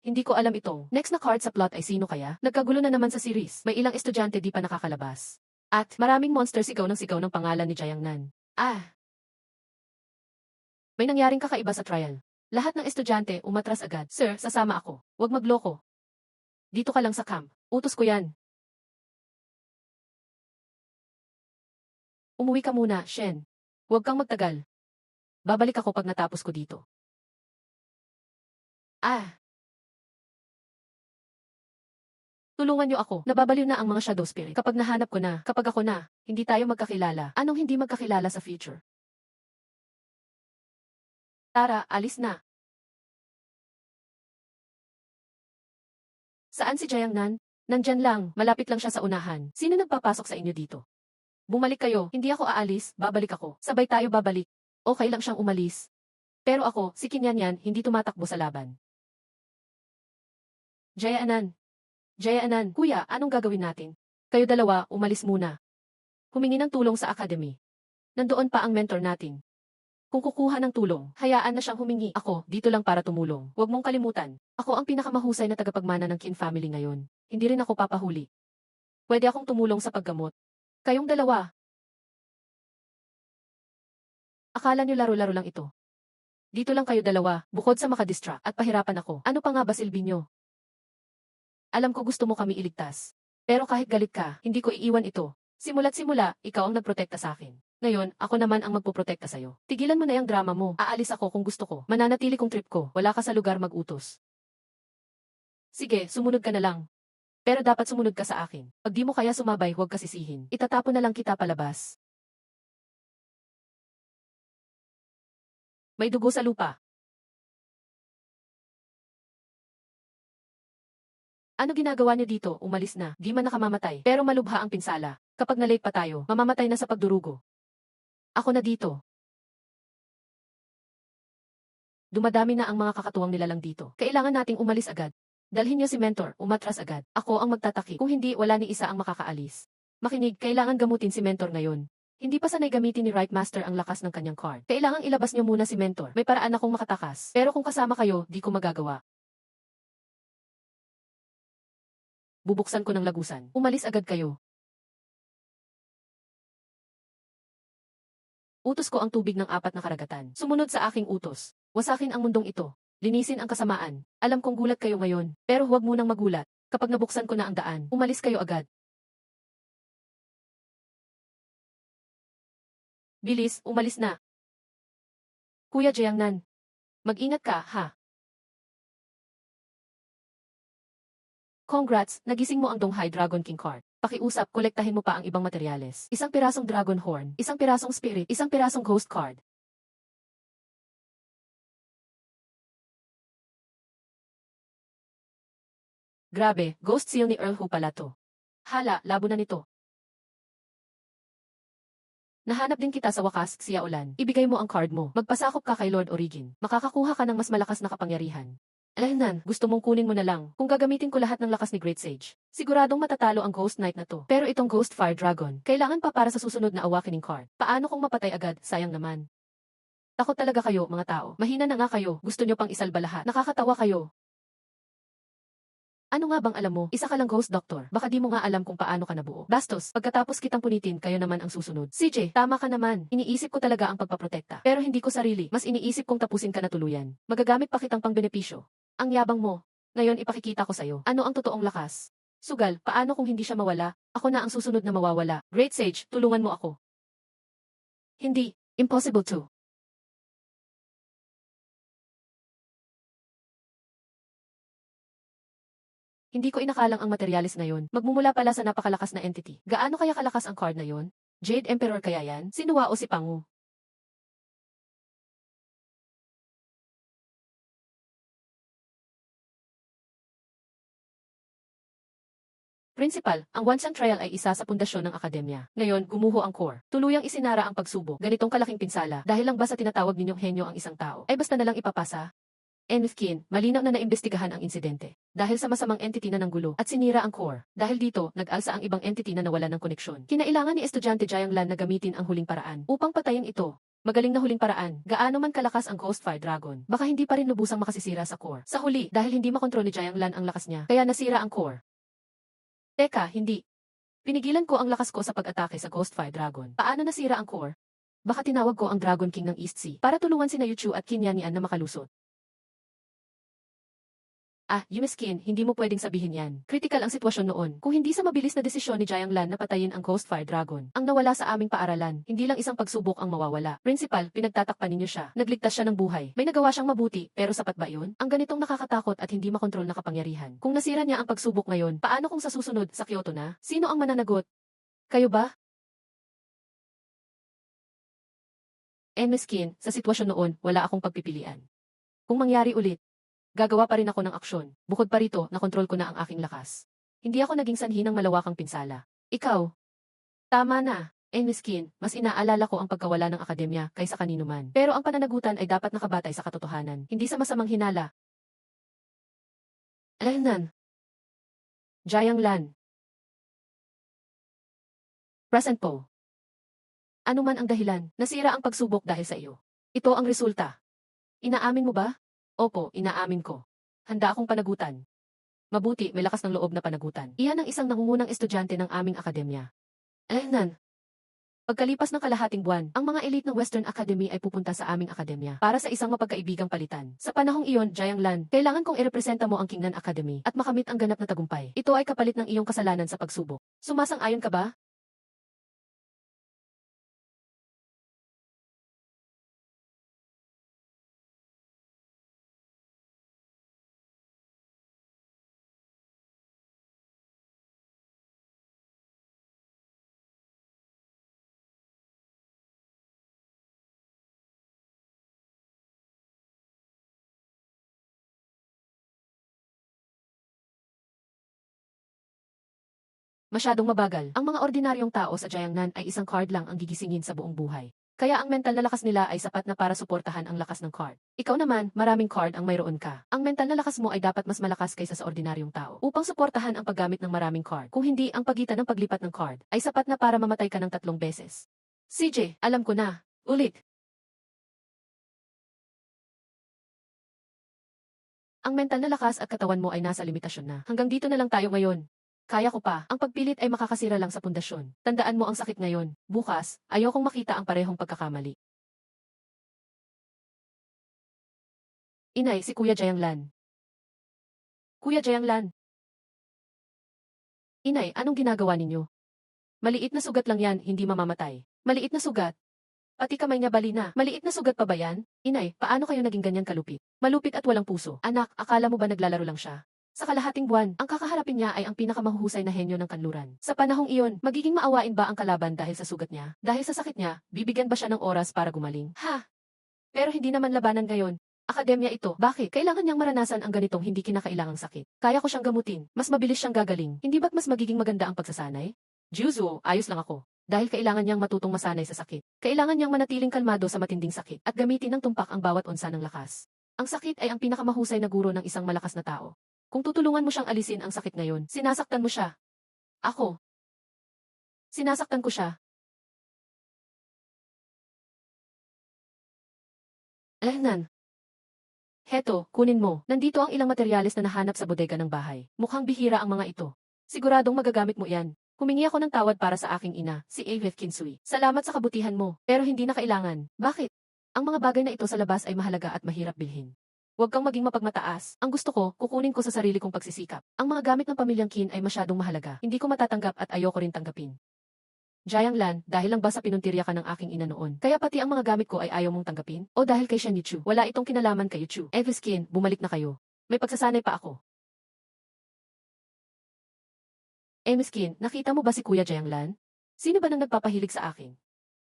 Hindi ko alam itong next na card sa plot ay sino kaya? Nagkagulo na naman sa series. May ilang estudyante di pa nakakalabas. At maraming monster sigaw ng pangalan ni Jayangnan. May nangyaring kakaiba sa trial. Lahat ng estudyante umatras agad. Sir, sasama ako. Huwag magloko. Dito ka lang sa camp. Utos ko yan. Umuwi ka muna, Shen. Huwag kang magtagal. Babalik ako pag natapos ko dito. Tulungan niyo ako. Nababaliw na ang mga shadow spirit. Kapag nahanap ko na, kapag ako na, hindi tayo magkakilala. Anong hindi magkakilala sa future? Tara, alis na. Saan si Jayangnan? Nandyan lang, malapit lang siya sa unahan. Sino nagpapasok sa inyo dito? Bumalik kayo, hindi ako aalis, babalik ako. Sabay tayo babalik. Okay lang siyang umalis. Pero ako, si Kinyan, hindi tumatakbo sa laban. Jayaanan, kuya, anong gagawin natin? Kayo dalawa, umalis muna. Humingi ng tulong sa academy. Nandoon pa ang mentor natin. Kung kukuha ng tulong, hayaan na siyang humingi. Ako, dito lang para tumulong. Huwag mong kalimutan. Ako ang pinakamahusay na tagapagmana ng Kin family ngayon. Hindi rin ako papahuli. Pwede akong tumulong sa paggamot. Kayong dalawa. Akala niyo laro-laro lang ito. Dito lang kayo dalawa, bukod sa makadistract at pahirapan ako. Ano pa nga ba silbi niyo? Alam ko gusto mo kami iligtas. Pero kahit galit ka, hindi ko iiwan ito. Simula't simula, ikaw ang nagprotekta sa akin. Ngayon, ako naman ang magpoprotekta sa'yo. Tigilan mo na yung drama mo. Aalis ako kung gusto ko. Mananatili kong trip ko. Wala ka sa lugar mag-utos. Sige, sumunod ka na lang. Pero dapat sumunod ka sa akin. Pag di mo kaya sumabay, huwag ka sisihin. Itatapon na lang kita palabas. May dugo sa lupa. Ano ginagawa niyo dito? Umalis na. Di man nakamamatay. Pero malubha ang pinsala. Kapag na-late pa tayo, mamamatay na sa pagdurugo. Ako na dito. Dumadami na ang mga kakatuwang nilalang dito. Kailangan nating umalis agad. Dalhin niyo si mentor, umatras agad. Ako ang magtataki. Kung hindi, wala ni isa ang makakaalis. Makinig, kailangan gamutin si mentor ngayon. Hindi pa sanay gamitin ni Right Master ang lakas ng kanyang card. Kailangang ilabas niyo muna si mentor. May paraan akong makatakas. Pero kung kasama kayo, di ko magagawa. Bubuksan ko ng lagusan. Umalis agad kayo. Utos ko ang tubig ng 4 na karagatan. Sumunod sa aking utos. Wasakin ang mundong ito. Linisin ang kasamaan. Alam kong gulat kayo ngayon, pero huwag munang magulat. Kapag nabuksan ko na ang daan, umalis kayo agad. Bilis, umalis na. Kuya Jayangnan. Mag-ingat ka, ha? Congrats, nagising mo ang Donghai Dragon King card. Pakiusap, kolektahin mo pa ang ibang materyales. 1 pirasong Dragon Horn, 1 pirasong Spirit, 1 pirasong Ghost card. Grabe, ghost seal ni Earl Hu pala to. Hala, labo na nito. Nahanap din kita sa wakas, Siya Ulan. Ibigay mo ang card mo. Magpasakop ka kay Lord Origin. Makakakuha ka ng mas malakas na kapangyarihan. Alam gusto mong kunin mo na lang. Kung gagamitin ko lahat ng lakas ni Great Sage, siguradong matatalo ang Ghost Knight na to. Pero itong Ghost Fire Dragon, kailangan pa para sa susunod na awakening card. Paano kung mapatay agad? Sayang naman. Takot talaga kayo, mga tao. Mahina na nga kayo. Gusto nyo pang isalba lahat. Nakakatawa kayo. Ano nga bang alam mo? Isa ka lang ghost doctor. Baka di mo nga alam kung paano ka nabuo. Bastos, pagkatapos kitang punitin, kayo naman ang susunod. CJ, tama ka naman. Iniisip ko talaga ang pagpaprotekta. Pero hindi ko sarili. Mas iniisip kong tapusin ka na tuluyan. Magagamit pa kitang pangbenepisyo. Ang yabang mo. Ngayon ipakikita ko sa'yo. Ano ang totoong lakas? Sugal, paano kung hindi siya mawala? Ako na ang susunod na mawawala. Great Sage, tulungan mo ako. Hindi. Impossible to. Hindi ko inakalang ang materialis na yon. Magmumula pala sa napakalakas na entity. Gaano kaya kalakas ang card na yon? Jade Emperor kaya yan? Si Nuwa o si Pangu? Principal, ang Wansang Trial ay isa sa pundasyon ng akademya. Ngayon, gumuho ang core. Tuluyang isinara ang pagsubok. Ganitong kalaking pinsala, dahil lang ba sa tinatawag ninyong henyo ang isang tao, ay basta na lang ipapasa? Enwithkin, malinaw na naimbestigahan ang insidente. Dahil sa masamang entity na nanggulo at sinira ang core. Dahil dito, nag-alsa ang ibang entity na nawala ng koneksyon. Kinailangan ni Estudyante Jianglan na gamitin ang huling paraan upang patayin ito. Magaling na huling paraan, gaano man kalakas ang Ghost Fire Dragon, baka hindi pa rin lubusang makasisira sa core. Sa huli, dahil hindi makontrol ni Jianglan ang lakas niya, kaya nasira ang core. Teka, hindi. Pinigilan ko ang lakas ko sa pag-atake sa Ghost Fire Dragon. Paano nasira ang core? Baka tinawag ko ang Dragon King ng East Sea para tulungan sina Yuchu at Kinyanian na makalusot. Yumiskin, hindi mo pwedeng sabihin yan. Critical ang sitwasyon noon. Kung hindi sa mabilis na desisyon ni Jianglan na patayin ang Ghost Fire Dragon, ang nawala sa aming paaralan, hindi lang isang pagsubok ang mawawala. Principal, pinagtatakpan ninyo siya. Nagligtas siya ng buhay. May nagawa siyang mabuti, pero sapat ba yun? Ang ganitong nakakatakot at hindi makontrol na kapangyarihan. Kung nasira niya ang pagsubok ngayon, paano kung sa susunod, sa Kyoto na? Sino ang mananagot? Kayo ba? Miskin, sa sitwasyon noon, wala akong pagpipilian. Kung mangyari ulit, gagawa pa rin ako ng aksyon. Bukod pa rito, nakontrol ko na ang aking lakas. Hindi ako naging sanhi ng malawakang pinsala. Ikaw? Tama na. Miskin, mas inaalala ko ang pagkawala ng akademya kaysa kanino man. Pero ang pananagutan ay dapat nakabatay sa katotohanan, hindi sa masamang hinala. Alam Jianglan. Present po. Ano man ang dahilan, nasira ang pagsubok dahil sa iyo. Ito ang resulta. Inaamin mo ba? Opo, inaamin ko. Handa akong panagutan. Mabuti, may lakas ng loob na panagutan. Iyan ang isang nangungunang estudyante ng aming akademya. Pagkalipas ng kalahating buwan, ang mga elite ng Western Academy ay pupunta sa aming akademya para sa isang mapagkaibigang palitan. Sa panahong iyon, Jianglan, kailangan kong irepresenta mo ang Kingnan Academy at makamit ang ganap na tagumpay. Ito ay kapalit ng iyong kasalanan sa pagsubok. Sumasang-ayon ka ba? Masyadong mabagal. Ang mga ordinaryong tao sa Jiangnan ay isang card lang ang gigisingin sa buong buhay. Kaya ang mental na lakas nila ay sapat na para suportahan ang lakas ng card. Ikaw naman, maraming card ang mayroon ka. Ang mental na lakas mo ay dapat mas malakas kaysa sa ordinaryong tao upang suportahan ang paggamit ng maraming card. Kung hindi, ang pagitan ng paglipat ng card ay sapat na para mamatay ka ng 3 beses. CJ, alam ko na. Ulit. Ang mental na lakas at katawan mo ay nasa limitasyon na. Hanggang dito na lang tayo ngayon. Kaya ko pa, ang pagpilit ay makakasira lang sa pundasyon. Tandaan mo ang sakit ngayon. Bukas, ayokong makita ang parehong pagkakamali. Inay, si Kuya Jianglan. Kuya Jianglan. Inay, anong ginagawa ninyo? Maliit na sugat lang yan, hindi mamamatay. Maliit na sugat? Pati kamay niya bali na. Maliit na sugat pa ba yan? Inay, paano kayo naging ganyan kalupit? Malupit at walang puso. Anak, akala mo ba naglalaro lang siya? Sa kalahating buwan, ang kakaharapin niya ay ang pinakamahuhusay na henyo ng kanluran. Sa panahong iyon, magiging maawain ba ang kalaban dahil sa sugat niya? Dahil sa sakit niya, bibigyan ba siya ng oras para gumaling? Ha? Pero hindi naman labanan ngayon. Akademya ito. Bakit? Kailangan niyang maranasan ang ganitong hindi kinakailangang sakit. Kaya ko siyang gamutin. Mas mabilis siyang gagaling. Hindi ba't mas magiging maganda ang pagsasanay? Juzo, ayos lang ako. Dahil kailangan niyang matutong masanay sa sakit. Kailangan niyang manatiling kalmado sa matinding sakit at gamitin ng tumpak ang bawat onsa ng lakas. Ang sakit ay ang pinakamahusay na guro ng isang malakas na tao. Kung tutulungan mo siyang alisin ang sakit ngayon, sinasaktan mo siya. Ako. Sinasaktan ko siya. Nan. Heto, kunin mo. Nandito ang ilang materyales na nahanap sa bodega ng bahay. Mukhang bihira ang mga ito. Siguradong magagamit mo yan. Humingi ako ng tawad para sa aking ina, si Aveth Kinsui. Salamat sa kabutihan mo, pero hindi na kailangan. Bakit? Ang mga bagay na ito sa labas ay mahalaga at mahirap bilhin. Huwag kang maging mapagmataas. Ang gusto ko, kukunin ko sa sarili kong pagsisikap. Ang mga gamit ng pamilyang Qin ay masyadong mahalaga. Hindi ko matatanggap at ayoko rin tanggapin. Jianglan, dahil lang ba sa pinuntirya ka ng aking ina noon? Kaya pati ang mga gamit ko ay ayaw mong tanggapin? O dahil kay Shanichu? Wala itong kinalaman kay Yuchu. Eviskin, bumalik na kayo. May pagsasanay pa ako. Miskin, nakita mo ba si Kuya Jianglan? Sino ba nang nagpapahilig sa akin?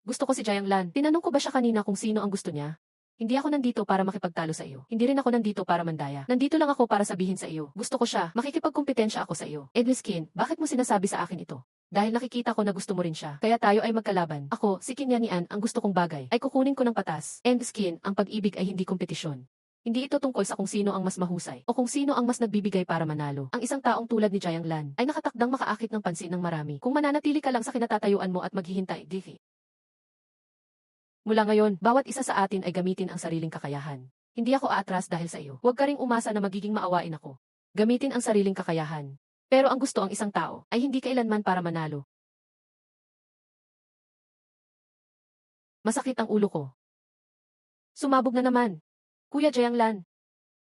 Gusto ko si Jianglan. Tinanong ko ba siya kanina kung sino ang gusto niya? Hindi ako nandito para makipagtalo sa iyo. Hindi rin ako nandito para mandaya. Nandito lang ako para sabihin sa iyo. Gusto ko siya. Makikipagkumpetensya ako sa iyo. Miskin, bakit mo sinasabi sa akin ito? Dahil nakikita ko na gusto mo rin siya, kaya tayo ay magkalaban. Ako, si Kinyanian, ang gusto kong bagay, ay kukunin ko ng patas. Skin, ang pag-ibig ay hindi kompetisyon. Hindi ito tungkol sa kung sino ang mas mahusay, o kung sino ang mas nagbibigay para manalo. Ang isang taong tulad ni Jianglan, ay nakatakdang makaakit ng pansin ng marami. Kung mananatili ka lang sa kinatatayuan mo at maghihintay, Divi. Mula ngayon, bawat isa sa atin ay gamitin ang sariling kakayahan. Hindi ako aatras dahil sa iyo. Huwag ka ring umasa na magiging maawain ako. Gamitin ang sariling kakayahan. Pero ang gusto ang isang tao ay hindi kailanman para manalo. Masakit ang ulo ko. Sumabog na naman. Kuya Jianglan.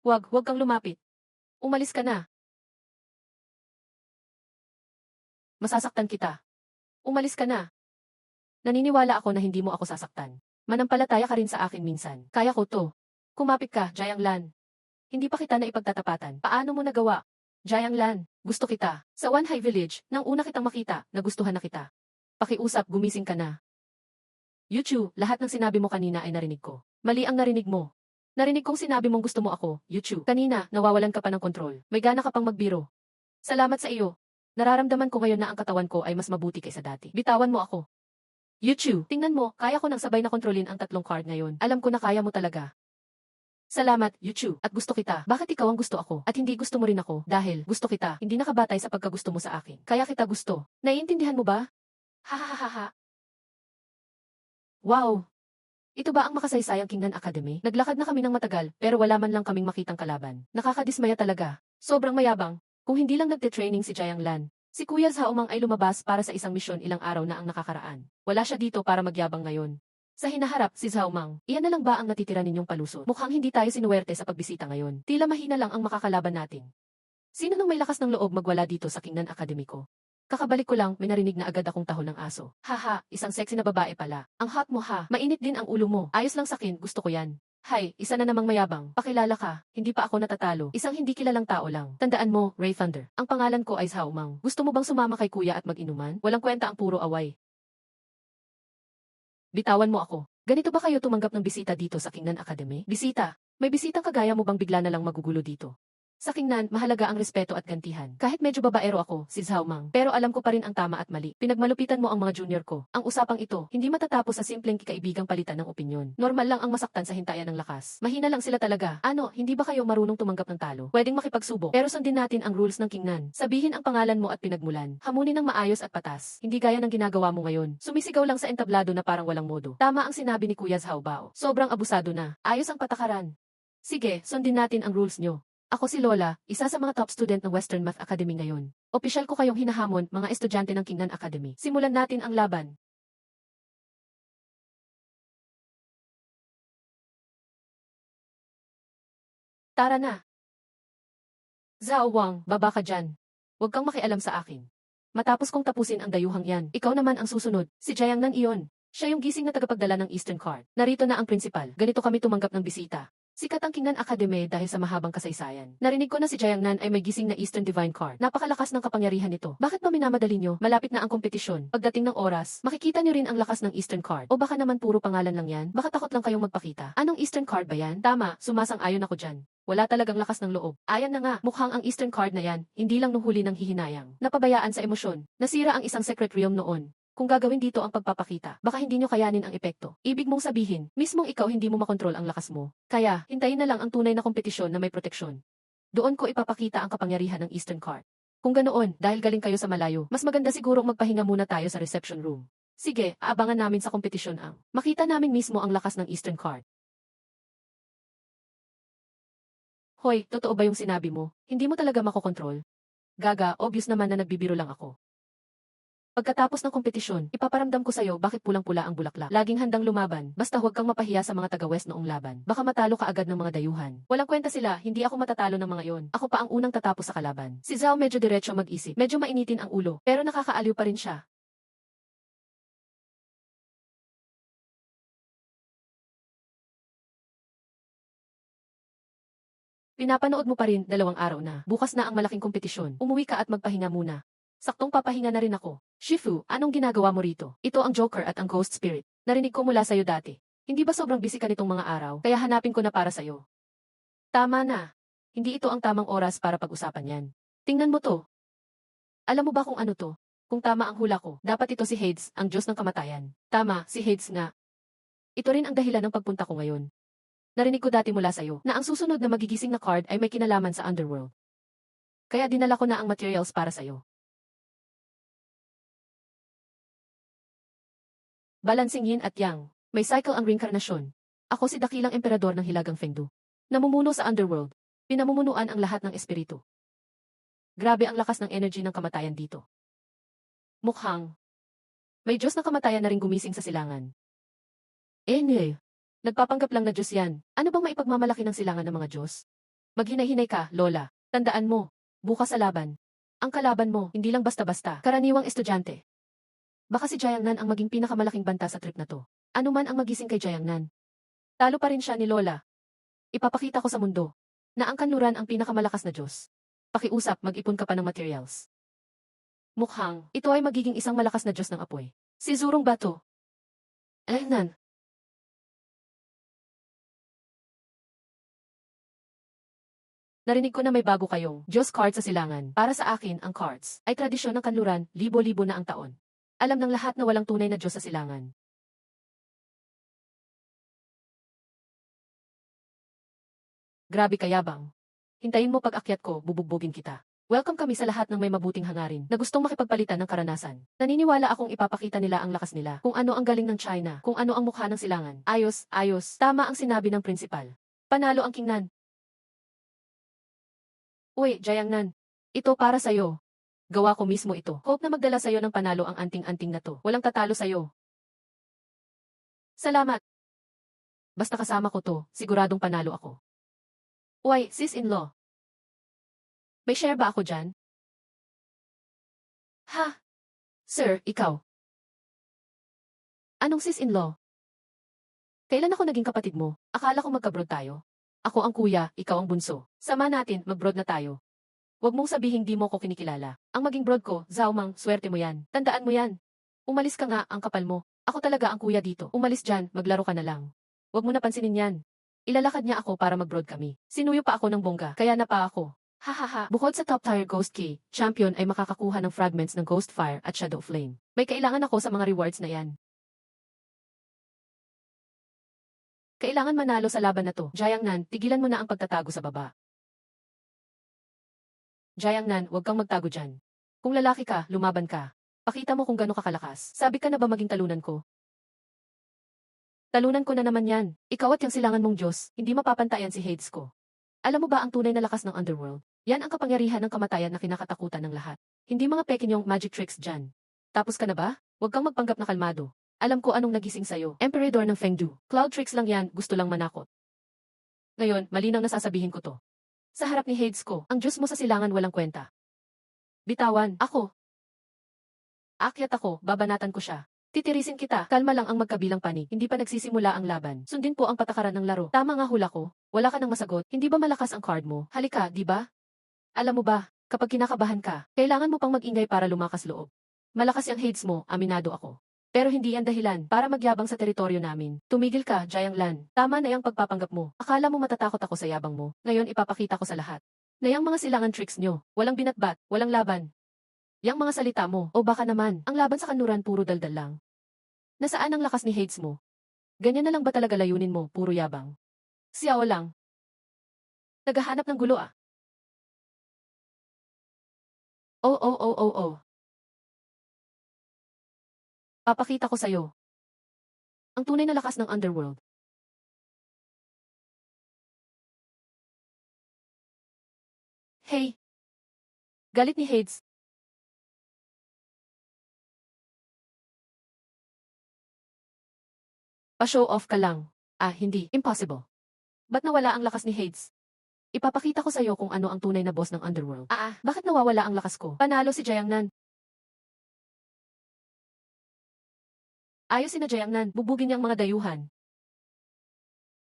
Huwag kang lumapit. Umalis ka na. Masasaktan kita. Umalis ka na. Naniniwala ako na hindi mo ako sasaktan. Manampalataya ka rin sa akin minsan. Kaya ko to. Kumapit ka, Jianglan. Hindi pa kita na ipagtatapatan. Paano mo nagawa? Jianglan, gusto kita. Sa One High Village, nang una kitang makita, nagustuhan na kita. Pakiusap, gumising ka na. Yuchu, lahat ng sinabi mo kanina ay narinig ko. Mali ang narinig mo. Narinig kong sinabi mong gusto mo ako, Yuchu. Kanina, nawawalan ka pa ng kontrol. May gana ka pang magbiro. Salamat sa iyo. Nararamdaman ko ngayon na ang katawan ko ay mas mabuti kaysa dati. Bitawan mo ako. Yuchu, tingnan mo, kaya ko nang sabay na kontrolin ang 3 card ngayon. Alam ko na kaya mo talaga. Salamat, Yuchu, at gusto kita. Bakit ikaw ang gusto ako, at hindi gusto mo rin ako? Dahil, gusto kita, hindi nakabatay sa pagkagusto mo sa akin. Kaya kita gusto. Naiintindihan mo ba? Ha. Wow! Ito ba ang makasaysayang Kingnan Academy? Naglakad na kami ng matagal, pero wala man lang kaming makitang kalaban. Nakakadismaya talaga. Sobrang mayabang. Kung hindi lang nagte-training si Jianglan, si Kuya Zhaomang ay lumabas para sa isang misyon ilang araw na ang nakakaraan. Wala siya dito para magyabang ngayon. Sa hinaharap, si Zhaomang, iyan na lang ba ang natitira ninyong palusot? Mukhang hindi tayo sinuwerte sa pagbisita ngayon. Tila mahina lang ang makakalaban natin. Sino nang may lakas ng loob magwala dito sa Kingnan Academy ko? Kakabalik ko lang, may narinig na agad akong tahol ng aso. Haha, isang sexy na babae pala. Ang hot mo ha, mainit din ang ulo mo. Ayos lang sakin, gusto ko yan. Hay, isa na namang mayabang. Pakilala ka, hindi pa ako natatalo. Isang hindi kilalang tao lang. Tandaan mo, Ray Thunder. Ang pangalan ko ay Zhaomang. Gusto mo bang sumama kay kuya at mag-inuman? Walang kwenta ang puro away. Bitawan mo ako. Ganito ba kayo tumanggap ng bisita dito sa Kingnan Academy? Bisita? May bisitang kagaya mo bang bigla na lang magugulo dito? Sa Kingnan, mahalaga ang respeto at gantihan. Kahit medyo babaero ako, si Zhaomang, pero alam ko pa rin ang tama at mali. Pinagmalupitan mo ang mga junior ko. Ang usapang ito, hindi matatapos sa simpleng kikaibigang palitan ng opinyon. Normal lang ang masaktan sa hintayan ng lakas. Mahina lang sila talaga. Ano, hindi ba kayo marunong tumanggap ng talo? Pwedeng makipagsubok, pero sundin natin ang rules ng Kingnan. Sabihin ang pangalan mo at pinagmulan. Hamunin ng maayos at patas. Hindi gaya ng ginagawa mo ngayon. Sumisigaw lang sa entablado na parang walang modo. Tama ang sinabi ni Kuya Zhaobao. Sobrang abusado na. Ayos ang patakaran. Sige, sundin natin ang rules nyo. Ako si Lola, isa sa mga top student ng Western Math Academy ngayon. Opisyal ko kayong hinahamon, mga estudyante ng Kingnan Academy. Simulan natin ang laban. Tara na. Zhao Wang, baba ka dyan. Huwag kang makialam sa akin. Matapos kong tapusin ang dayuhang yan, ikaw naman ang susunod. Si Jiangnan iyon. Siya yung gising na tagapagdala ng Eastern Card. Narito na ang principal. Ganito kami tumanggap ng bisita. Sikat ang Kingnan Academy dahil sa mahabang kasaysayan. Narinig ko na si Jiangnan ay may gising na Eastern Divine Card. Napakalakas ng kapangyarihan nito. Bakit ba minamadali nyo? Malapit na ang kompetisyon. Pagdating ng oras, makikita nyo rin ang lakas ng Eastern Card. O baka naman puro pangalan lang yan? Baka takot lang kayong magpakita. Anong Eastern Card ba yan? Tama, sumasang-ayon ako dyan. Wala talagang lakas ng loob. Ayan na nga, mukhang ang Eastern Card na yan, hindi lang nuhuli ng hihinayang. Napabayaan sa emosyon. Nasira ang isang Secret Realm noon. Kung gagawin dito ang pagpapakita, baka hindi nyo kayanin ang epekto. Ibig mong sabihin, mismong ikaw hindi mo makontrol ang lakas mo. Kaya, hintayin na lang ang tunay na kompetisyon na may proteksyon. Doon ko ipapakita ang kapangyarihan ng Eastern Card. Kung ganoon, dahil galing kayo sa malayo, mas maganda sigurong magpahinga muna tayo sa reception room. Sige, aabangan namin sa kompetisyon ang makita namin mismo ang lakas ng Eastern Card. Hoy, totoo ba yung sinabi mo? Hindi mo talaga makokontrol? Gaga, obvious naman na nagbibiro lang ako. Pagkatapos ng kompetisyon, ipaparamdam ko sa'yo bakit pulang-pula ang bulaklak. Laging handang lumaban, basta huwag kang mapahiya sa mga taga-West noong laban. Baka matalo ka agad ng mga dayuhan. Walang kwenta sila, hindi ako matatalo ng mga yon. Ako pa ang unang tatapos sa kalaban. Si Zhao medyo diretso mag-isip. Medyo mainitin ang ulo, pero nakakaaliw pa rin siya. Pinapanood mo pa rin, 2 araw na. Bukas na ang malaking kompetisyon. Umuwi ka at magpahinga muna. Saktong papahinga na rin ako. Shifu, anong ginagawa mo rito? Ito ang Joker at ang Ghost Spirit. Narinig ko mula sa'yo dati. Hindi ba sobrang busy ka nitong mga araw? Kaya hanapin ko na para sa'yo. Tama na. Hindi ito ang tamang oras para pag-usapan yan. Tingnan mo to. Alam mo ba kung ano to? Kung tama ang hula ko, dapat ito si Hades, ang Diyos ng kamatayan. Tama, si Hades nga. Ito rin ang dahilan ng pagpunta ko ngayon. Narinig ko dati mula sa'yo na ang susunod na magigising na card ay may kinalaman sa Underworld. Kaya dinala ko na ang materials para sa'yo. Balancing yin at yang. May cycle ang reinkarnasyon. Ako si dakilang emperador ng Hilagang Fengdu. Namumuno sa Underworld. Pinamumunuan ang lahat ng espiritu. Grabe ang lakas ng energy ng kamatayan dito. Mukhang may Diyos ng kamatayan na rin gumising sa silangan. Nagpapanggap lang na Diyos yan. Ano bang maipagmamalaki ng silangan ng mga Diyos? Maghinay-hinay ka, Lola. Tandaan mo, bukas sa laban. Ang kalaban mo, hindi lang basta-basta, karaniwang estudyante. Baka si Jiangnan ang maging pinakamalaking banta sa trip na to. Ano man ang magising kay Jiangnan. Talo pa rin siya ni Lola. Ipapakita ko sa mundo na ang kanluran ang pinakamalakas na Diyos. Pakiusap, mag-ipon ka pa ng materials. Mukhang, ito ay magiging isang malakas na Diyos ng apoy. Si Zurong ba to? Nan. Narinig ko na may bago kayong Diyos card sa silangan. Para sa akin, ang cards ay tradisyon ng kanluran, libo-libo na ang taon. Alam ng lahat na walang tunay na Diyos sa silangan. Grabe kayabang. Hintayin mo pag-akyat ko, bubugbugin kita. Welcome kami sa lahat ng may mabuting hangarin na gustong makipagpalitan ng karanasan. Naniniwala akong ipapakita nila ang lakas nila, kung ano ang galing ng China, kung ano ang mukha ng silangan. Ayos. Tama ang sinabi ng prinsipal. Panalo ang Kingnan. Uy, Jiangnan. Ito para sa'yo. Gawa ko mismo ito. Hope na magdala sa'yo ng panalo ang anting-anting na to. Walang tatalo sa'yo. Salamat. Basta kasama ko to, siguradong panalo ako. Uy, sis-in-law. May share ba ako dyan? Ha? Sir, ikaw. Anong sis-in-law? Kailan ako naging kapatid mo? Akala ko magkabrod tayo. Ako ang kuya, ikaw ang bunso. Sama natin, magbrod na tayo. Huwag mong sabihing di mo ko kinikilala. Ang maging brod ko, Zhao Mang, swerte mo yan. Tandaan mo yan. Umalis ka nga, ang kapal mo. Ako talaga ang kuya dito. Umalis dyan, maglaro ka na lang. Huwag mo na pansinin yan. Ilalakad niya ako para magbrod kami. Sinuyo pa ako ng bongga, kaya napa ako. Hahaha. Bukod sa top tier Ghost Key, champion ay makakakuha ng fragments ng Ghost Fire at Shadow Flame. May kailangan ako sa mga rewards na yan. Kailangan manalo sa laban na to. Jiangnan, tigilan mo na ang pagtatago sa baba. Jiangnan, huwag kang magtago dyan. Kung lalaki ka, lumaban ka. Pakita mo kung gaano ka kalakas. Sabi ka na ba maging talunan ko? Talunan ko na naman yan. Ikaw at yung silangan mong Diyos, hindi mapapantayan si Hades ko. Alam mo ba ang tunay na lakas ng Underworld? Yan ang kapangyarihan ng kamatayan na kinakatakutan ng lahat. Hindi mga pekinyong magic tricks dyan. Tapos ka na ba? Huwag kang magpanggap na kalmado. Alam ko anong nagising sa'yo. Emperador ng Fengdu. Cloud tricks lang yan, gusto lang manakot. Ngayon, malinaw na sasabihin ko to. Sa harap ni Hades ko, ang Diyos mo sa silangan walang kwenta. Bitawan, ako. Aakyat ako, babanatan ko siya. Titirisin kita. Kalma lang ang magkabilang panig. Hindi pa nagsisimula ang laban. Sundin po ang patakaran ng laro. Tama nga hula ko. Wala ka nang masagot. Hindi ba malakas ang card mo? Halika, di ba? Alam mo ba, kapag kinakabahan ka, kailangan mo pang mag-ingay para lumakas loob. Malakas yung Hades mo, aminado ako. Pero hindi yan dahilan para magyabang sa teritoryo namin. Tumigil ka, Jiang Lan. Tama na yung pagpapanggap mo. Akala mo matatakot ako sa yabang mo. Ngayon ipapakita ko sa lahat. Na yung mga silangan tricks nyo, walang binatbat, walang laban. Yang mga salita mo, o baka naman, ang laban sa kanluran puro daldal lang. Nasaan ang lakas ni Hades mo? Ganyan na lang ba talaga layunin mo, puro yabang? Siyaw lang. Naghahanap ng gulo ah. Oh. Papakita ko sa'yo. Ang tunay na lakas ng underworld. Hey! Galit ni Hades. Pa-show off ka lang. Ah, hindi. Impossible. Ba't nawala ang lakas ni Hades? Ipapakita ko sa'yo kung ano ang tunay na boss ng underworld. Bakit nawawala ang lakas ko? Panalo si Jiangnan. Ayos si na Jiangnan, bubugin niyang mga dayuhan.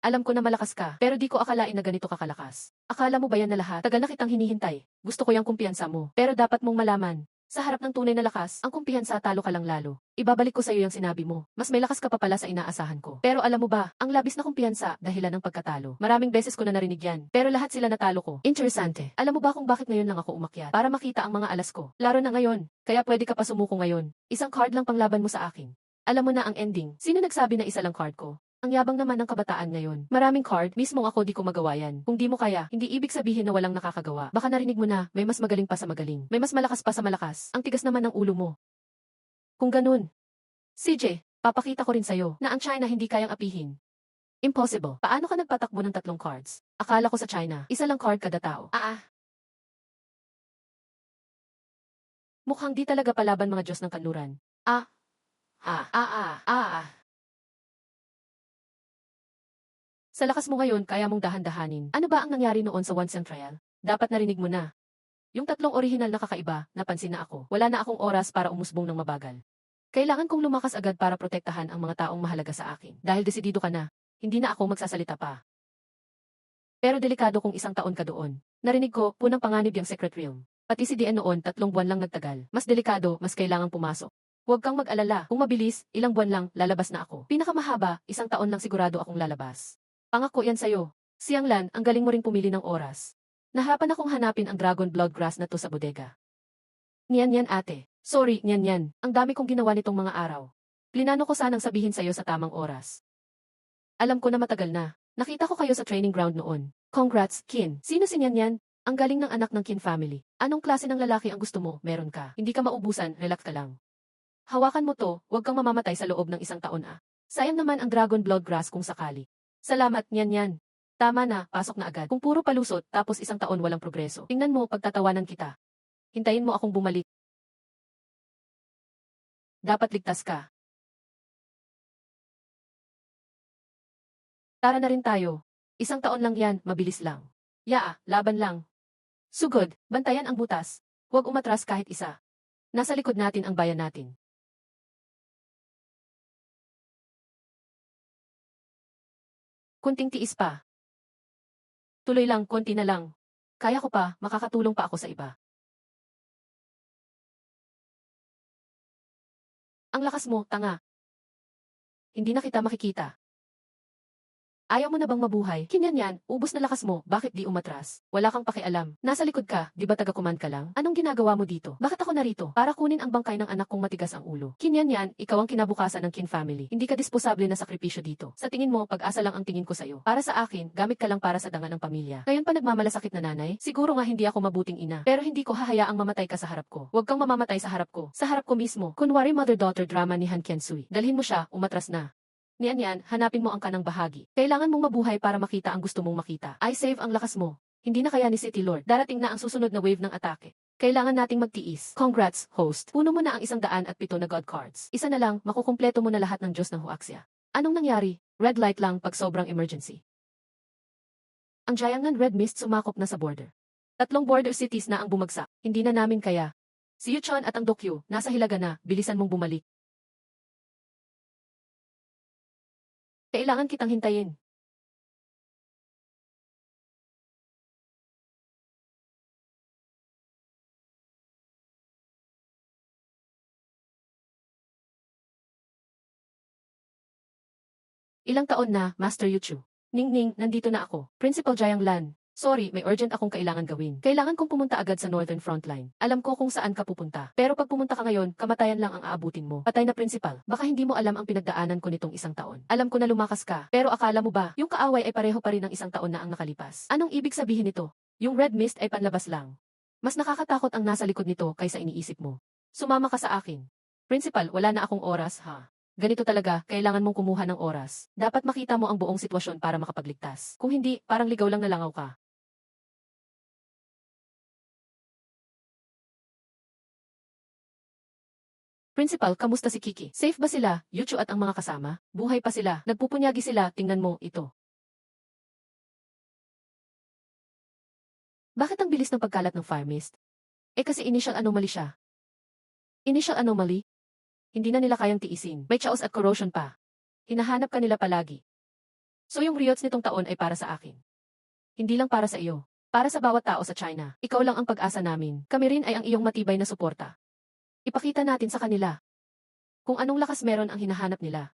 Alam ko na malakas ka, pero di ko akalain na ganito kakalakas. Akala mo ba yan na lahat? Tagal na kitang hinihintay. Gusto ko yung kumpiyansa mo. Pero dapat mong malaman, sa harap ng tunay na lakas, ang kumpiyansa talo ka lang lalo. Ibabalik ko sa iyo yung sinabi mo. Mas may lakas ka pa pala sa inaasahan ko. Pero alam mo ba, ang labis na kumpiyansa, dahilan ng pagkatalo. Maraming beses ko na narinig yan. Pero lahat sila natalo ko. Interesante. Alam mo ba kung bakit ngayon lang ako umakyat? Para makita ang mga alas ko. Laro na ngayon. Kaya pwede ka pa sumuko ngayon. Isang card lang panglaban mo sa akin. Alam mo na ang ending. Sino nagsabi na isa lang card ko? Ang yabang naman ng kabataan ngayon. Maraming card, mismong ako di ko magawa yan. Kung di mo kaya, hindi ibig sabihin na walang nakakagawa. Baka narinig mo na, may mas magaling pa sa magaling. May mas malakas pa sa malakas. Ang tigas naman ng ulo mo. Kung ganun. CJ, papakita ko rin sa'yo na ang China hindi kayang apihin. Impossible. Paano ka nagpatakbo ng 3 cards? Akala ko sa China, isa lang card kada tao. Mukhang di talaga palaban mga Diyos ng kanluran. Sa lakas mo ngayon, kaya mong dahan-dahanin. Ano ba ang nangyari noon sa One Central? Dapat narinig mo na. Yung 3 orihinal na kakaiba, napansin na ako. Wala na akong oras para umusbong ng mabagal. Kailangan kong lumakas agad para protektahan ang mga taong mahalaga sa akin. Dahil desidido ka na, hindi na ako magsasalita pa. Pero delikado kung 1 taon ka doon. Narinig ko, punang panganib yung Secret Realm. Pati si Dian noon, 3 buwan lang nagtagal. Mas delikado, mas kailangang pumasok. Huwag kang mag-alala. Kung mabilis, ilang buwan lang, lalabas na ako. Pinakamahaba, 1 taon lang sigurado akong lalabas. Pangako yan sa'yo. Siang Lan, ang galing mo ring pumili ng oras. Nahirapan akong hanapin ang Dragon Blood Grass na to sa bodega. Niyan ate. Sorry, niyan. Ang dami kong ginawa nitong mga araw. Plinano ko sanang sabihin sa'yo sa tamang oras. Alam ko na matagal na. Nakita ko kayo sa training ground noon. Congrats, Kin. Sino si Niyan? Ang galing ng anak ng Kin family. Anong klase ng lalaki ang gusto mo? Meron ka. Hindi ka maubusan, relax ka lang. Hawakan mo to, huwag kang mamamatay sa loob ng 1 taon Sayang naman ang Dragon Blood Grass kung sakali. Salamat, Niyan. Tama na, pasok na agad. Kung puro palusot, tapos 1 taon walang progreso. Tingnan mo, pagtatawanan kita. Hintayin mo akong bumalik. Dapat ligtas ka. Tara na rin tayo. 1 taon lang yan, mabilis lang. Laban lang. Sugod, bantayan ang butas. Huwag umatras kahit isa. Nasa likod natin ang bayan natin. Kunting tiis pa. Tuloy lang, konti na lang. Kaya ko pa, makakatulong pa ako sa iba. Ang lakas mo, tanga. Hindi na kita makikita. Ayaw mo na bang mabuhay? Kinyan, ubos na lakas mo, bakit di umatras? Wala kang pakialam. Nasa likod ka, di ba taga-command ka lang? Anong ginagawa mo dito? Bakit ako narito? Para kunin ang bangkay ng anak kong matigas ang ulo. Kinyan, ikaw ang kinabukasan ng Kin family. Hindi ka disposable na sakripisyo dito. Sa tingin mo, pag-asa lang ang tingin ko sa'yo. Para sa akin, gamit ka lang para sa danga ng pamilya. Ngayon pa nagmamalasakit na nanay? Siguro nga hindi ako mabuting ina. Pero hindi ko hahayaang mamatay ka sa harap ko. Huwag kang mamamatay sa harap ko. Sa harap ko mismo. Kunwari mother-daughter drama ni Han Kiensui. Dalhin mo siya, umatras na. Niyan, hanapin mo ang kanang bahagi. Kailangan mong mabuhay para makita ang gusto mong makita. I save ang lakas mo. Hindi na kaya ni City Lord. Darating na ang susunod na wave ng atake. Kailangan nating magtiis. Congrats, host. Puno mo na ang 107 na God cards. Isa na lang, makukumpleto mo na lahat ng Diyos ng Huaxia. Anong nangyari? Red light lang pag sobrang emergency. Ang Jiangnan Red Mist sumakop na sa border. 3 border cities na ang bumagsak. Hindi na namin kaya. Si Yuchon at ang Dokyo, nasa hilaga na, bilisan mong bumalik. Kailangan kitang hintayin. Ilang taon na, Master Yuchu. Ning, nandito na ako. Principal Jiang Lan. Sorry, may urgent akong kailangan gawin. Kailangan kong pumunta agad sa Northern Frontline. Alam ko kung saan ka pupunta. Pero pag pumunta ka ngayon, kamatayan lang ang aabutin mo. Patay na principal. Baka hindi mo alam ang pinagdaanan ko nitong isang taon. Alam ko na lumakas ka. Pero akala mo ba, yung kaaway ay pareho pa rin ng isang taon na ang nakalipas? Anong ibig sabihin nito? Yung red mist ay panlabas lang. Mas nakakatakot ang nasa likod nito kaysa iniisip mo. Sumama ka sa akin. Principal, wala na akong oras, ha? Ganito talaga, kailangan mong kumuha ng oras. Dapat makita mo ang buong sitwasyon para makapagligtas. Kung hindi, parang ligaw lang na langaw ka. Principal, kamusta si Kiki? Safe ba sila, Yuchu at ang mga kasama? Buhay pa sila, nagpupunyagi sila, tingnan mo, ito. Bakit ang bilis ng pagkalat ng fire mist? Kasi initial anomaly siya. Initial anomaly? Hindi na nila kayang tiisin. May chaos at corrosion pa. Hinahanap ka nila palagi. So yung riots nitong taon ay para sa akin. Hindi lang para sa iyo. Para sa bawat tao sa China. Ikaw lang ang pag-asa namin. Kami rin ay ang iyong matibay na suporta. Ipakita natin sa kanila kung anong lakas meron ang hinahanap nila.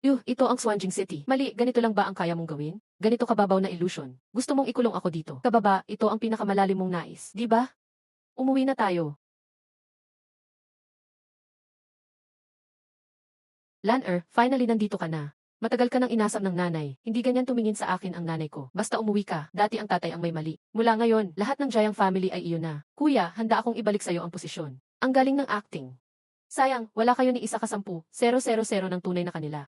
Ito ang Swanjing City. Mali, ganito lang ba ang kaya mong gawin? Ganito kababaw na illusion. Gusto mong ikulong ako dito. Kababa, ito ang pinakamalalim mong nais. Di ba? Umuwi na tayo. Lan finally nandito ka na. Matagal ka nang inasam ng nanay. Hindi ganyan tumingin sa akin ang nanay ko. Basta umuwi ka, dati ang tatay ang may mali. Mula ngayon, lahat ng Jiang family ay iyo na. Kuya, handa akong ibalik sa'yo ang posisyon. Ang galing ng acting. Sayang, wala kayo ni isa kasampu, 000 ng tunay na kanila.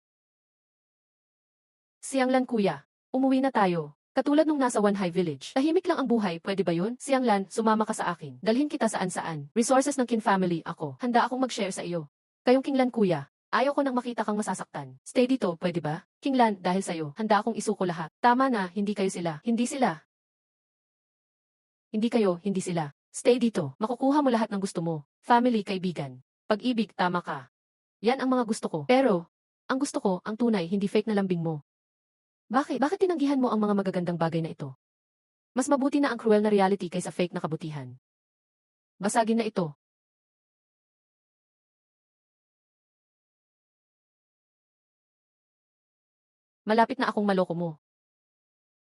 Sianglan kuya, umuwi na tayo. Katulad nung nasa One High Village. Tahimik lang ang buhay, pwede ba yun? Sianglan, sumama ka sa akin. Dalhin kita saan-saan. Resources ng Kin family, ako. Handa akong mag-share sa iyo. Kayong Kinglan kuya. Ayaw ko nang makita kang masasaktan. Stay dito, pwede ba? Kinglan, dahil sa'yo, handa akong isuko lahat. Tama na, hindi kayo sila. Hindi sila. Hindi kayo, hindi sila. Stay dito. Makukuha mo lahat ng gusto mo. Family, kaibigan. Pag-ibig, tama ka. Yan ang mga gusto ko. Pero, ang gusto ko, ang tunay, hindi fake na lambing mo. Bakit? Bakit tinanggihan mo ang mga magagandang bagay na ito? Mas mabuti na ang cruel na reality kaysa fake na kabutihan. Basagin na ito. Malapit na akong maloko mo.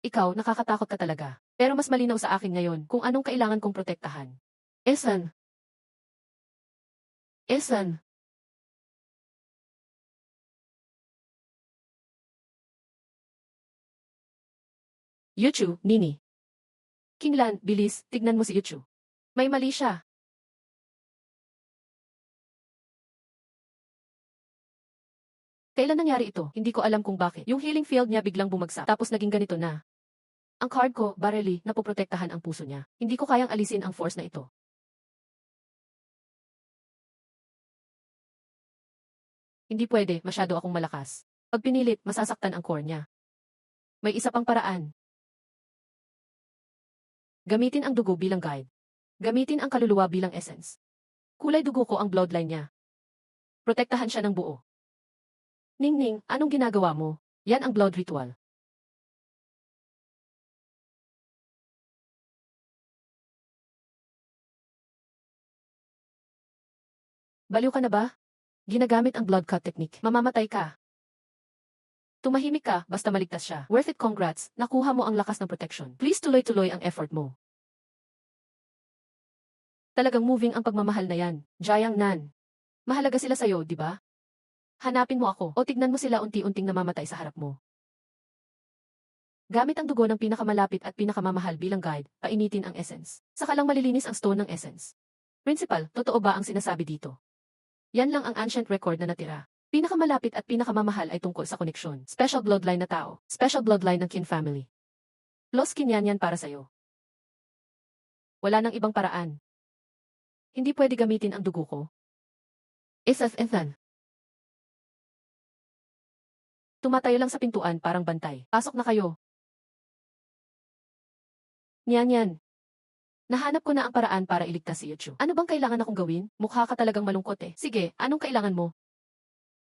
Ikaw, nakakatakot ka talaga. Pero mas malinaw sa akin ngayon kung anong kailangan kong protektahan. Esan. Esan. Yuchu, Nini. Kinglan, bilis, tignan mo si Yuchu. May mali siya. Kailan nangyari ito? Hindi ko alam kung bakit. Yung healing field niya biglang bumagsak tapos naging ganito na. Ang card ko, barely, napoprotektahan ang puso niya. Hindi ko kayang alisin ang force na ito. Hindi pwede, masyado akong malakas. Pag pinilit, masasaktan ang core niya. May isa pang paraan. Gamitin ang dugo bilang guide. Gamitin ang kaluluwa bilang essence. Kulay dugo ko ang bloodline niya. Protektahan siya ng buo. Ningning, anong ginagawa mo? Yan ang blood ritual. Baliw ka na ba? Ginagamit ang blood cut technique. Mamamatay ka. Tumahimik ka, basta maligtas siya. Worth it, congrats. Nakuha mo ang lakas ng protection. Please tuloy-tuloy ang effort mo. Talagang moving ang pagmamahal na yan. Jiang Nan. Mahalaga sila sa'yo, di ba? Hanapin mo ako o tignan mo sila unti-unting namamatay sa harap mo. Gamit ang dugo ng pinakamalapit at pinakamamahal bilang guide, painitin ang essence. Saka lang malilinis ang stone ng essence. Principal, totoo ba ang sinasabi dito? Yan lang ang ancient record na natira. Pinakamalapit at pinakamamahal ay tungkol sa koneksyon. Special bloodline na tao. Special bloodline ng Kin family. Los Kin yan para sa'yo. Wala nang ibang paraan. Hindi pwede gamitin ang dugo ko. Isas Ethan. Tumatayo lang sa pintuan parang bantay. Pasok na kayo. Niyan. Nahanap ko na ang paraan para iligtas si Yuchu. Ano bang kailangan akong gawin? Mukha ka talagang malungkot eh. Sige, anong kailangan mo?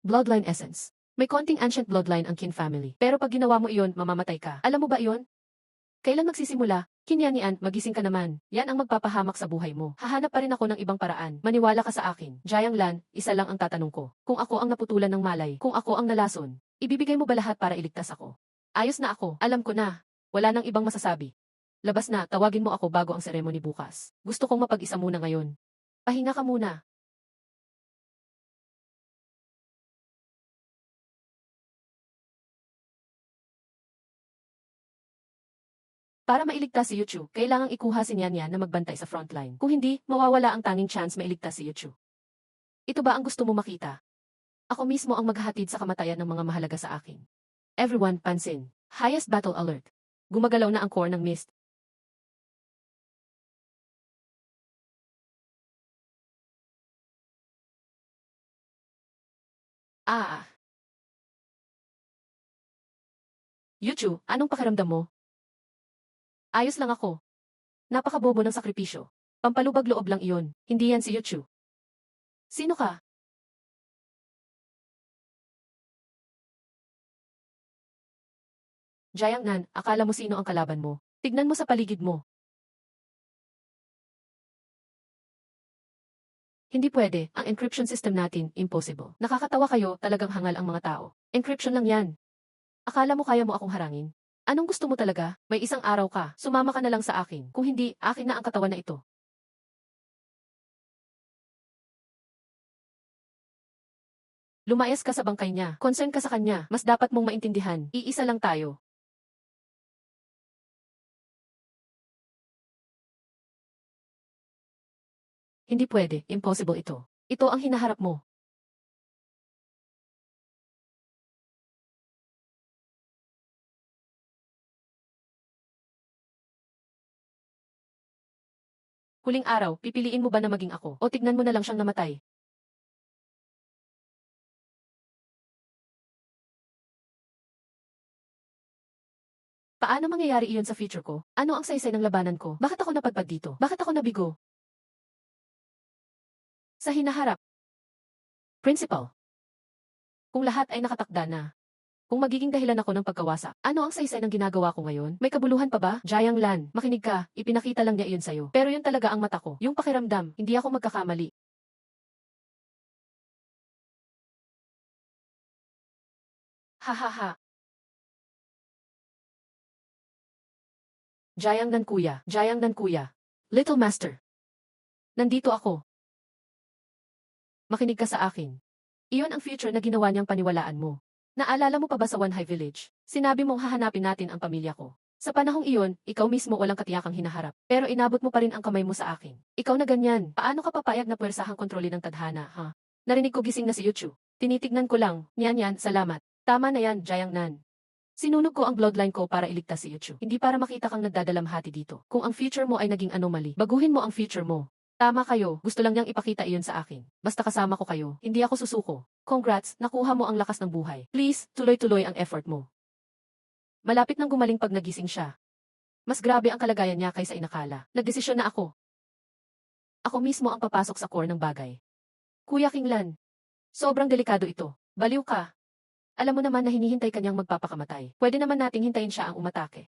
Bloodline essence. May konting ancient bloodline ang Qin family. Pero pag ginawa mo iyon, mamamatay ka. Alam mo ba iyon? Kailan magsisimula? Kinyanian, magising ka naman. Yan ang magpapahamak sa buhay mo. Hahanap pa rin ako ng ibang paraan. Maniwala ka sa akin. Jiang Lan, isa lang ang tatanong ko. Kung ako ang naputulan ng malay, kung ako ang nalason, ibibigay mo ba lahat para iligtas ako? Ayos na ako. Alam ko na. Wala nang ibang masasabi. Labas na, tawagin mo ako bago ang seremony bukas. Gusto kong mapag-isa muna ngayon. Pahinga ka muna. Para mailigtas si Yuchu, kailangang ikuha si Nyan na magbantay sa frontline. Kung hindi, mawawala ang tanging chance mailigtas si Yuchu. Ito ba ang gusto mo makita? Ako mismo ang maghahatid sa kamatayan ng mga mahalaga sa akin. Everyone, pansin. Highest battle alert. Gumagalaw na ang core ng mist. Ah. Yuchu, anong pakiramdam mo? Ayos lang ako. Napakabobo ng sakripisyo. Pampalubag loob lang iyon. Hindi yan si Yuchu. Sino ka? Jiang Nan, akala mo sino ang kalaban mo? Tignan mo sa paligid mo. Hindi pwede, ang encryption system natin, impossible. Nakakatawa kayo, talagang hangal ang mga tao. Encryption lang yan. Akala mo kaya mo akong harangin? Anong gusto mo talaga? May isang araw ka, sumama ka na lang sa akin. Kung hindi, akin na ang katawan na ito. Lumayas ka sa bangkay niya. Concern ka sa kanya. Mas dapat mong maintindihan. Iisa lang tayo. Hindi pwede. Impossible ito. Ito ang hinaharap mo. Huling araw, pipiliin mo ba na maging ako? O tignan mo na lang siyang namatay? Paano mangyayari iyon sa future ko? Ano ang saysay ng labanan ko? Bakit ako napadpad dito? Bakit ako nabigo? Sa hinaharap. Principal. Kung lahat ay nakatakda na. Kung magiging dahilan ako ng pagkawasak, ano ang saysay ng ginagawa ko ngayon? May kabuluhan pa ba? Jiang Lan, makinig ka, ipinakita lang niya iyon sa'yo. Pero yun talaga ang mata ko. Yung pakiramdam, hindi ako magkakamali. Ha ha ha. Jiang Nan kuya, Jiang Nan kuya. Little Master. Nandito ako. Makinig ka sa akin. Iyon ang future na ginawa niyang paniwalaan mo. Naalala mo pa ba sa One High Village? Sinabi mong hahanapin natin ang pamilya ko. Sa panahong iyon, ikaw mismo walang katiyakang hinaharap. Pero inabot mo pa rin ang kamay mo sa akin. Ikaw na ganyan. Paano ka papayag na puwersahang kontrolin ng tadhana, ha? Narinig ko gising na si Yuchu. Tinitignan ko lang. Yan, salamat. Tama na yan, Jiang Nan. Sinunog ko ang bloodline ko para iligtas si Yuchu. Hindi para makita kang nagdadalamhati dito. Kung ang future mo ay naging anomaly, baguhin mo ang future mo. Tama kayo, gusto lang niyang ipakita iyon sa akin. Basta kasama ko kayo, hindi ako susuko. Congrats, nakuha mo ang lakas ng buhay. Please, tuloy-tuloy ang effort mo. Malapit nang gumaling pag nagising siya. Mas grabe ang kalagayan niya kaysa inakala. Nagdesisyon na ako. Ako mismo ang papasok sa core ng bagay. Kuya Kinglan, sobrang delikado ito. Baliw ka. Alam mo naman na hinihintay kanyang magpapakamatay. Pwede naman nating hintayin siya ang umatake.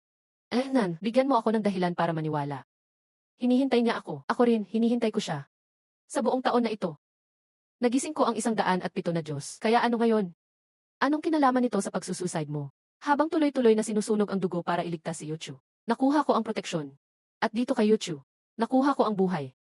Nan, bigyan mo ako ng dahilan para maniwala. Hinihintay niya ako. Ako rin, hinihintay ko siya. Sa buong taon na ito. Nagising ko ang 107 na Diyos. Kaya ano ngayon? Anong kinalaman nito sa pagsusuicide mo? Habang tuloy-tuloy na sinusunog ang dugo para iligtas si Yuchu. Nakuha ko ang proteksyon. At dito kay Yuchu, nakuha ko ang buhay.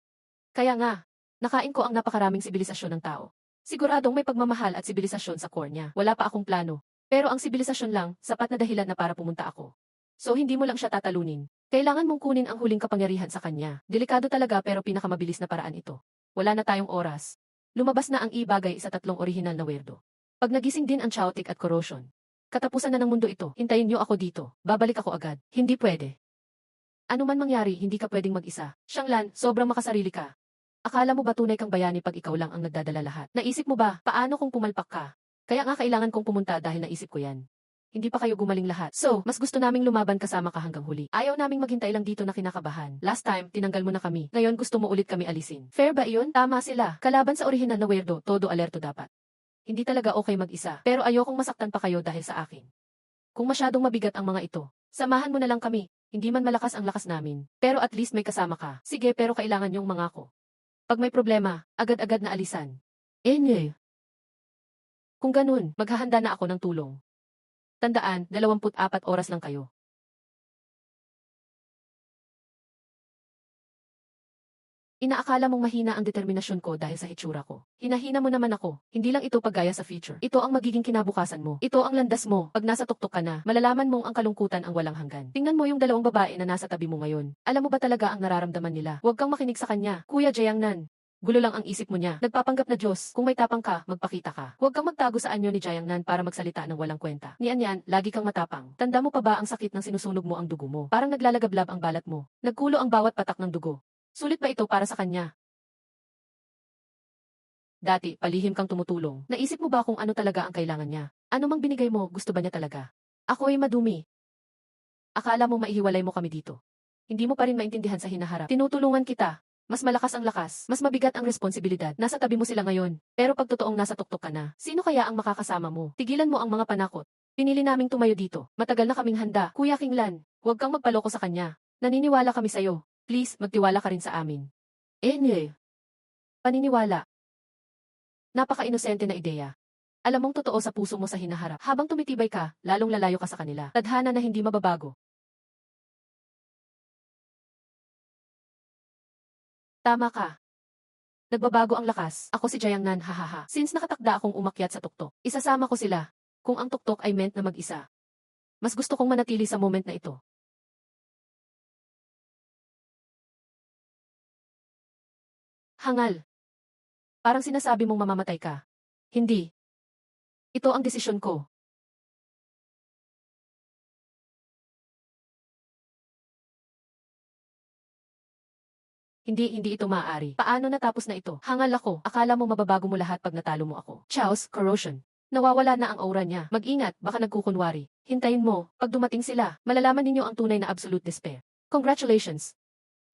Kaya nga, nakain ko ang napakaraming sibilisasyon ng tao. Siguradong may pagmamahal at sibilisasyon sa core niya. Wala pa akong plano. Pero ang sibilisasyon lang, sapat na dahilan na para pumunta ako. So hindi mo lang siya tatalunin. Kailangan mong kunin ang huling kapangyarihan sa kanya. Delikado talaga pero pinakamabilis na paraan ito. Wala na tayong oras. Lumabas na ang i-bagay sa tatlong orihinal na werdo. Pag nagising din ang chaotic at corrosion. Katapusan na ng mundo ito. Hintayin niyo ako dito. Babalik ako agad. Hindi pwede. Ano man mangyari, hindi ka pwedeng mag-isa. Xianglan, sobrang makasarili ka. Akala mo ba tunay kang bayani pag ikaw lang ang nagdadala lahat? Naisip mo ba, paano kung pumalpak ka? Kaya nga kailangan kong pumunta dahil naisip ko yan. hindi pa kayo gumaling lahat. So, mas gusto naming lumaban kasama ka hanggang huli. Ayaw naming maghintay lang dito na kinakabahan. Last time, tinanggal mo na kami. Ngayon gusto mo ulit kami alisin. Fair ba iyon? Tama sila. Kalaban sa orihinal na weirdo, todo alerto dapat. Hindi talaga okay mag-isa. Pero ayokong masaktan pa kayo dahil sa akin. Kung masyadong mabigat ang mga ito, samahan mo na lang kami. Hindi man malakas ang lakas namin. Pero at least may kasama ka. Sige, pero kailangan yung mangako. Pag may problema, agad-agad na alisan. Kung ganun, maghahanda na ako ng tulong. Tandaan, 24 oras lang kayo. Inaakala mong mahina ang determinasyon ko dahil sa hitsura ko. Hinahina mo naman ako. Hindi lang ito paggaya sa future. Ito ang magiging kinabukasan mo. Ito ang landas mo. Pag nasa tuktok ka na, malalaman mong ang kalungkutan ang walang hanggan. Tingnan mo yung dalawang babae na nasa tabi mo ngayon. Alam mo ba talaga ang nararamdaman nila? Huwag kang makinig sa kanya. Kuya Jayangnan. Gulo lang ang isip mo niya. Nagpapanggap na Diyos. Kung may tapang ka, magpakita ka. Huwag kang magtago sa anyo ni Jayangnan para magsalita ng walang kwenta. Niyan, lagi kang matapang. Tanda mo pa ba ang sakit ng sinusunog mo ang dugo mo? Parang naglalagablab ang balat mo. Nagkulo ang bawat patak ng dugo. Sulit ba ito para sa kanya? Dati, palihim kang tumutulong. Naisip mo ba kung ano talaga ang kailangan niya? Ano mang binigay mo, gusto ba niya talaga? Ako ay madumi. Akala mo maihiwalay mo kami dito. Hindi mo pa rin maintindihan sa hinaharap. Tinutulungan kita. Mas malakas ang lakas, mas mabigat ang responsibilidad. Nasa tabi mo sila ngayon. Pero pag totoong nasa tuktok ka na, sino kaya ang makakasama mo? Tigilan mo ang mga panakot. Pinili naming tumayo dito. Matagal na kaming handa. Kuya Kinglan, huwag kang magpaloko sa kanya. Naniniwala kami sa'yo. Please, magtiwala ka rin sa amin. Paniniwala. Napaka-inosente na ideya. Alam mong totoo sa puso mo sa hinaharap. Habang tumitibay ka, lalong lalayo ka sa kanila. Tadhana na hindi mababago. Tama ka. Nagbabago ang lakas. Ako si Jayangnan, hahaha. Since nakatakda akong umakyat sa tuktok, isasama ko sila. Kung ang tuktok ay meant na mag-isa. Mas gusto kong manatili sa moment na ito. Hangal. Parang sinasabi mong mamamatay ka. Hindi. Ito ang desisyon ko. Hindi ito maaari. Paano natapos na ito? Hangal ako. Akala mo mababago mo lahat pag natalo mo ako. Chaos, corrosion. Nawawala na ang aura niya. Mag-ingat, baka nagkukunwari. Hintayin mo. Pag dumating sila, malalaman ninyo ang tunay na absolute despair. Congratulations.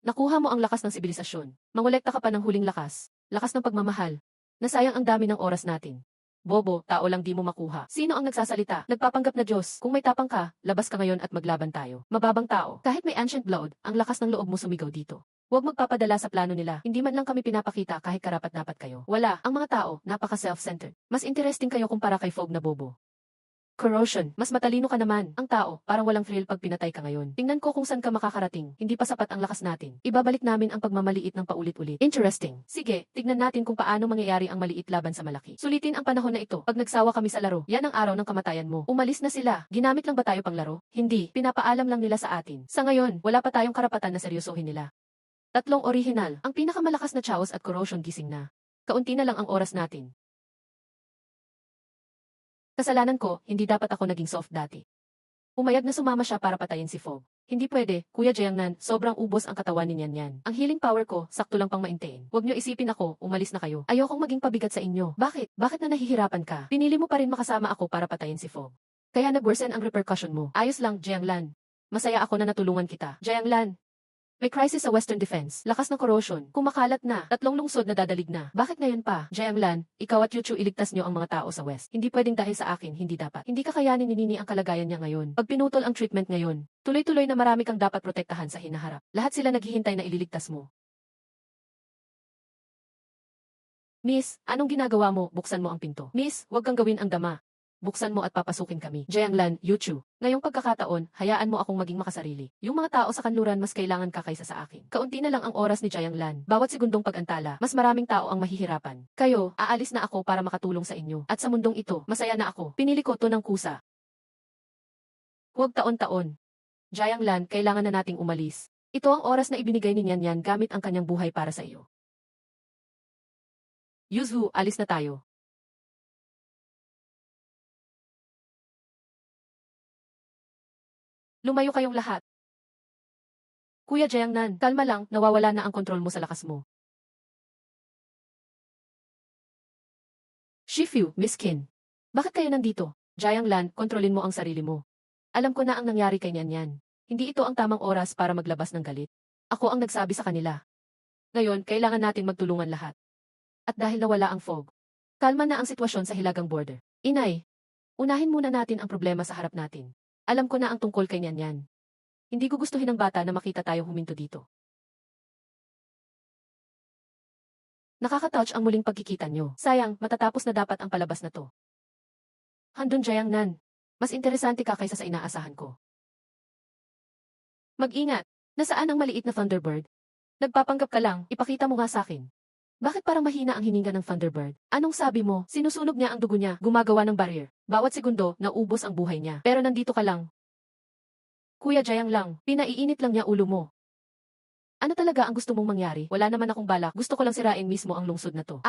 Nakuha mo ang lakas ng sibilisasyon. Mangolekta ka pa ng huling lakas. Lakas ng pagmamahal. Nasayang ang dami ng oras natin. Bobo, tao lang di mo makuha. Sino ang nagsasalita? Nagpapanggap na Diyos. Kung may tapang ka, labas ka ngayon at maglaban tayo. Mababang tao. Kahit may ancient blood, ang lakas ng loob mo sumigaw dito. Huwag magpapadala sa plano nila. Hindi man lang kami pinapakita kahit karapat-dapat kayo. Wala. Ang mga tao, napaka-self-centered. Mas interesting kayo kumpara kay Fog na bobo. Corrosion. Mas matalino ka naman. Ang tao, parang walang thrill pag pinatay ka ngayon. Tingnan ko kung saan ka makakarating. Hindi pa sapat ang lakas natin. Ibabalik namin ang pagmamaliit ng paulit-ulit. Interesting. Sige, tignan natin kung paano mangyayari ang maliit laban sa malaki. Sulitin ang panahon na ito. Pag nagsawa kami sa laro, yan ang araw ng kamatayan mo. Umalis na sila. Ginamit lang ba tayo pang laro? Hindi. Pinapaalam lang nila sa atin. Sa ngayon, wala pa tayong karapatan na seryosohin nila. Tatlong orihinal. Ang pinakamalakas na chaos at corrosion gising na. Kaunti na lang ang oras natin. Kasalanan ko, hindi dapat ako naging soft dati. Umayag na sumama siya para patayin si Fog. Hindi pwede, Kuya Jayangnan, sobrang ubos ang katawan ni Nyan. Ang healing power ko, sakto lang pang maintain. Huwag niyo isipin ako, umalis na kayo. Ayokong maging pabigat sa inyo. Bakit? Bakit na nahihirapan ka? Pinili mo pa rin makasama ako para patayin si Fog. Kaya nag-worsen ang repercussion mo. Ayos lang, Jayanglan. Masaya ako na natulungan kita. Jayanglan. May crisis sa Western Defense. Lakas ng corrosion. Kumakalat na. 3 lungsod na dadalig na. Bakit ngayon pa? Jayanglan, ikaw at Yuchu iligtas niyo ang mga tao sa West. Hindi pwedeng dahil sa akin, hindi dapat. Hindi kakayanin ni Nini ang kalagayan niya ngayon. Pag pinutol ang treatment ngayon, tuloy-tuloy na marami kang dapat protektahan sa hinaharap. Lahat sila naghihintay na ililigtas mo. Miss, anong ginagawa mo? Buksan mo ang pinto. Miss, huwag kang gawin ang dama. Buksan mo at papasukin kami. Jayanglan, Yuchu. Ngayong pagkakataon, hayaan mo akong maging makasarili. Yung mga tao sa kanluran mas kailangan ka kaysa sa akin. Kaunti na lang ang oras ni Jayanglan. Bawat segundong pag-antala, mas maraming tao ang mahihirapan. Kayo, aalis na ako para makatulong sa inyo. At sa mundong ito, masaya na ako. Pinili ko to ng kusa. Huwag taon-taon. Jayanglan, kailangan na nating umalis. Ito ang oras na ibinigay ni Nyan gamit ang kanyang buhay para sa iyo. Yuzhu, alis na tayo. Lumayo kayong lahat. Kuya Jayangnan, kalma lang, nawawala na ang kontrol mo sa lakas mo. Shifu, Miss Qin. Bakit kayo nandito? Jianglan, kontrolin mo ang sarili mo. Alam ko na ang nangyari kay Nian. Hindi ito ang tamang oras para maglabas ng galit. Ako ang nagsabi sa kanila. Ngayon, kailangan nating magtulungan lahat. At dahil nawala ang fog, kalma na ang sitwasyon sa hilagang border. Inay, unahin muna natin ang problema sa harap natin. Alam ko na ang tungkol kay Nian. Hindi gugustuhin ng bata na makita tayo huminto dito. Nakaka-touch ang muling pagkikita nyo. Sayang, matatapos na dapat ang palabas na to. Handun Jiangnan. Mas interesante ka kaysa sa inaasahan ko. Mag-ingat. Nasaan ang maliit na Thunderbird? Nagpapanggap ka lang, ipakita mo nga sa akin. Bakit parang mahina ang hininga ng Thunderbird? Anong sabi mo? Sinusunog niya ang dugo niya, gumagawa ng barrier. Bawat segundo, naubos ang buhay niya. Pero nandito ka lang. Kuya Jiang lang, pinaiinit lang niya ulo mo. Ano talaga ang gusto mong mangyari? Wala naman akong balak, gusto ko lang sirain mismo ang lungsod na to.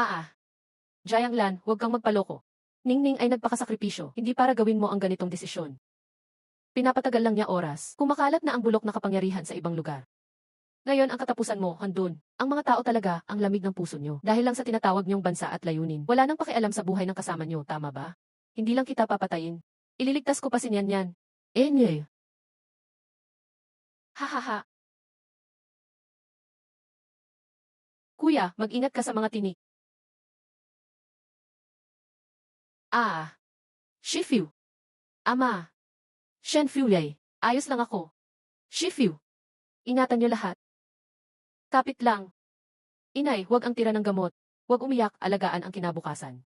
Jiang Lan, huwag kang magpaloko. Ningning ay nagpakasakripisyo, hindi para gawin mo ang ganitong desisyon. Pinapatagal lang niya oras, kumakalat na ang bulok na kapangyarihan sa ibang lugar. Ngayon ang katapusan mo, Handun. Ang mga tao talaga, ang lamig ng puso nyo. Dahil lang sa tinatawag nyong bansa at layunin. Wala nang pakialam sa buhay ng kasama nyo, tama ba? Hindi lang kita papatayin. Ililigtas ko pa si Nian. Nye. Hahaha. Kuya, mag-ingat ka sa mga tinik. Shifu. Ama. Shen Fulay. Ayos lang ako. Shifu. Ingatan niyo lahat. Kapit lang. Inay, huwag ang tira ng gamot. Huwag umiyak, alagaan ang kinabukasan.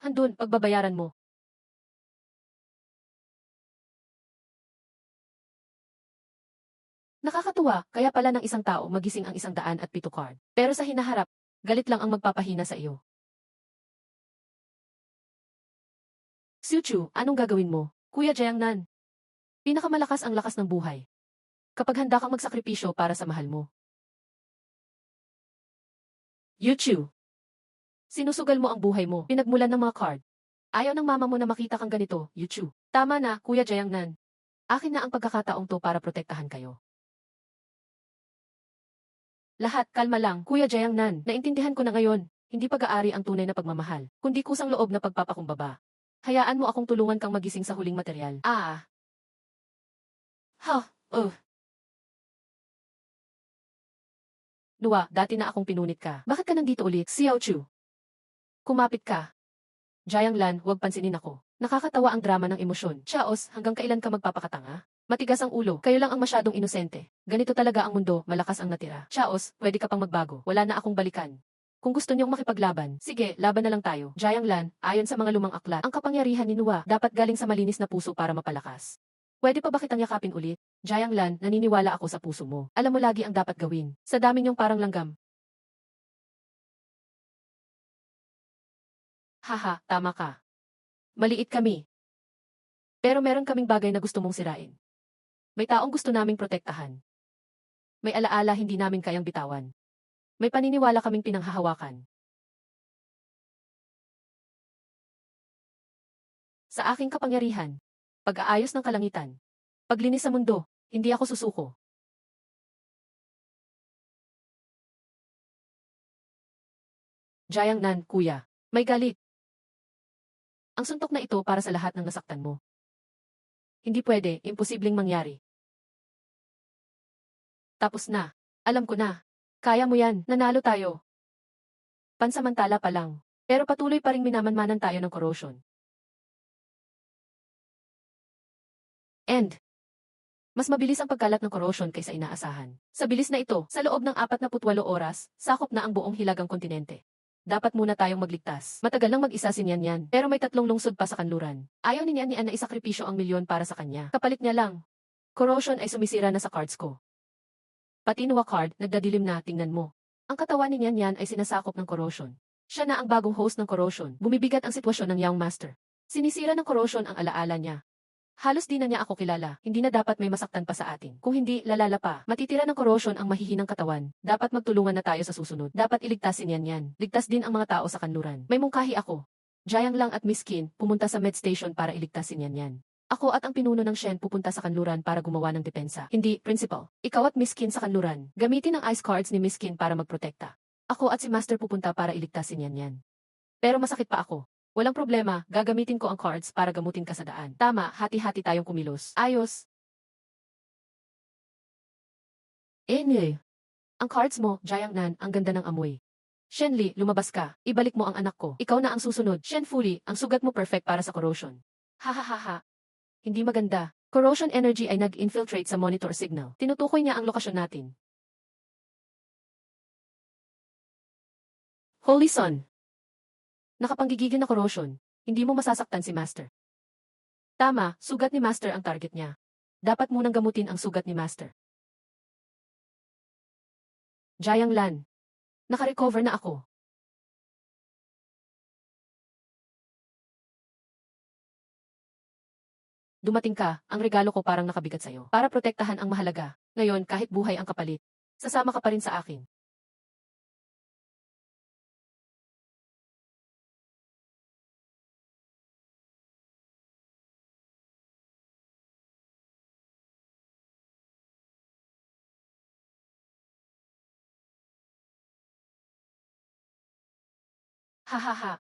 Handun, pagbabayaran mo. Nakakatuwa, kaya pala ng isang tao magising ang 107 card. Pero sa hinaharap, galit lang ang magpapahina sa iyo. Xiuchu, anong gagawin mo? Kuya Jiangnan. Pinakamalakas ang lakas ng buhay. Kapag handa kang magsakripisyo para sa mahal mo. Yuchu. Sinusugal mo ang buhay mo, pinagmulan ng mga card. Ayaw ng mama mo na makita kang ganito, Yuchu. Tama na, Kuya Jiangnan. Akin na ang pagkakataong to para protektahan kayo. Lahat, kalma lang, Kuya Jiangnan. Naintindihan ko na ngayon, hindi pag-aari ang tunay na pagmamahal, kundi kusang loob na pagpapakumbaba. Hayaan mo akong tulungan kang magising sa huling material. Nuwa, dati na akong pinunit ka. Bakit ka nandito ulit, Xiao Chu? Kumapit ka. Jianglan, huwag pansinin ako. Nakakatawa ang drama ng emosyon. Chaos, hanggang kailan ka magpapakatanga? Matigas ang ulo, kayo lang ang masyadong inosente. Ganito talaga ang mundo, malakas ang natira. Chaos, pwede ka pang magbago. Wala na akong balikan. Kung gusto niyong makipaglaban, sige, laban na lang tayo. Jianglan, ayon sa mga lumang aklat, ang kapangyarihan ni Nuwa dapat galing sa malinis na puso para mapalakas. Pwede pa ba kitang yakapin ulit? Jianglan, naniniwala ako sa puso mo. Alam mo lagi ang dapat gawin. Sa dami niyong parang langgam. Haha, tama ka. Maliit kami. Pero meron kaming bagay na gusto mong sirain. May taong gusto naming protektahan. May alaala hindi namin kayang bitawan. May paniniwala kaming pinanghahawakan. Sa aking kapangyarihan, pag-aayos ng kalangitan, paglinis sa mundo, hindi ako susuko. Jiangnan, kuya, may galit. Ang suntok na ito para sa lahat ng nasaktan mo. Hindi pwede, imposibleng mangyari. Tapos na. Alam ko na. Kaya mo yan, nanalo tayo. Pansamantala pa lang. Pero patuloy pa ring minamanmanan tayo ng corrosion. And, mas mabilis ang pagkalat ng corrosion kaysa inaasahan. Sa bilis na ito, sa loob ng 48 oras, sakop na ang buong hilagang kontinente. Dapat muna tayong magligtas. Matagal nang mag-isa si Nian, pero may 3 lungsod pa sa kanluran. Ayaw ni Nian na isakripisyo ang milyon para sa kanya. Kapalit niya lang. Corrosion ay sumisira na sa cards ko. Pati Nuwa card, nagdadilim na, tingnan mo. Ang katawan ni Nian ay sinasakop ng corrosion. Siya na ang bagong host ng corrosion. Bumibigat ang sitwasyon ng Young Master. Sinisira ng corrosion ang alaala niya. Halos di na niya ako kilala, hindi na dapat may masaktan pa sa atin. Kung hindi, lalala pa. Matitira ng corrosion ang mahihinang katawan. Dapat magtulungan na tayo sa susunod. Dapat iligtas si Nian. Ligtas din ang mga tao sa kanluran. May mungkahi ako. Jiang Lang at Miss Qin pumunta sa med station para iligtas si Nian. Ako at ang pinuno ng Shen pupunta sa kanluran para gumawa ng depensa. Hindi, principal. Ikaw at Miss Qin sa kanluran. Gamitin ang ice cards ni Miss Qin para magprotekta. Ako at si Master pupunta para iligtas si Nian. Pero masakit pa ako. Walang problema, gagamitin ko ang cards para gamutin ka sa daan. Tama, hati-hati tayong kumilos. Ayos. Anyway, ang cards mo, Jiangnan, ang ganda ng amoy. Shenli, lumabas ka. Ibalik mo ang anak ko. Ikaw na ang susunod. Shenfuli, ang sugat mo perfect para sa corrosion. Hahaha. Hindi maganda. Corrosion energy ay nag-infiltrate sa monitor signal. Tinutukoy niya ang lokasyon natin. Holy Sun. Nakapanggigigil na corrosion. Hindi mo masasaktan si Master. Tama, sugat ni Master ang target niya. Dapat munang gamutin ang sugat ni Master. Jianglan. Naka-recover na ako. Dumating ka, ang regalo ko parang nakabigat sa'yo. Para protektahan ang mahalaga. Ngayon, kahit buhay ang kapalit, sasama ka pa rin sa akin. Hahaha.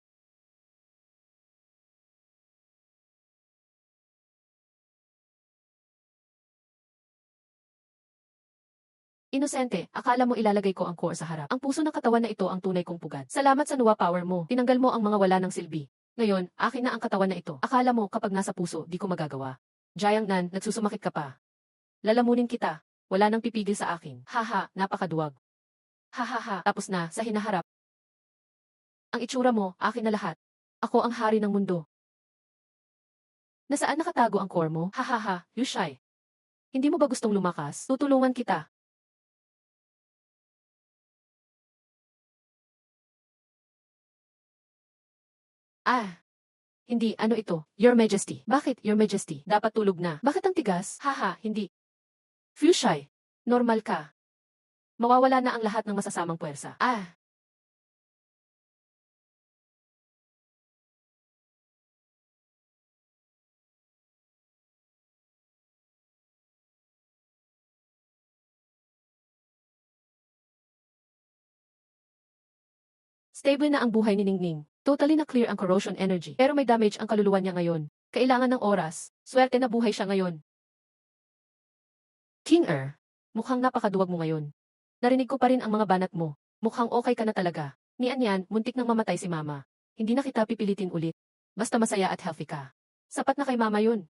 Inosente, akala mo ilalagay ko ang core sa harap. Ang puso ng katawan na ito ang tunay kong pugat. Salamat sa nuwa power mo. Tinanggal mo ang mga wala ng silbi. Ngayon, akin na ang katawan na ito. Akala mo kapag nasa puso, di ko magagawa. Jiangnan, nagsusumakit ka pa. Lalamunin kita. Wala nang pipigil sa akin. Haha, napakaduwag. Hahaha, tapos na, sa hinaharap. Ang itsura mo, akin na lahat. Ako ang hari ng mundo. Nasaan nakatago ang core mo? Hahaha, Yushai. Hindi mo ba gustong lumakas? Tutulungan kita. Ah, hindi, ano ito? Your Majesty. Bakit, Your Majesty? Dapat tulog na. Bakit ang tigas? Haha, hindi. Fushai. Normal ka. Mawawala na ang lahat ng masasamang puwersa. Ah. Stable na ang buhay ni Ningning. Totally na clear ang corrosion energy. Pero may damage ang kaluluwa niya ngayon. Kailangan ng oras. Swerte na buhay siya ngayon. King Er, mukhang napakaduwag mo ngayon. Narinig ko pa rin ang mga banat mo. Mukhang okay ka na talaga. Nian yan, muntik nang mamatay si mama. Hindi na kita pipilitin ulit. Basta masaya at healthy ka. Sapat na kay mama yun.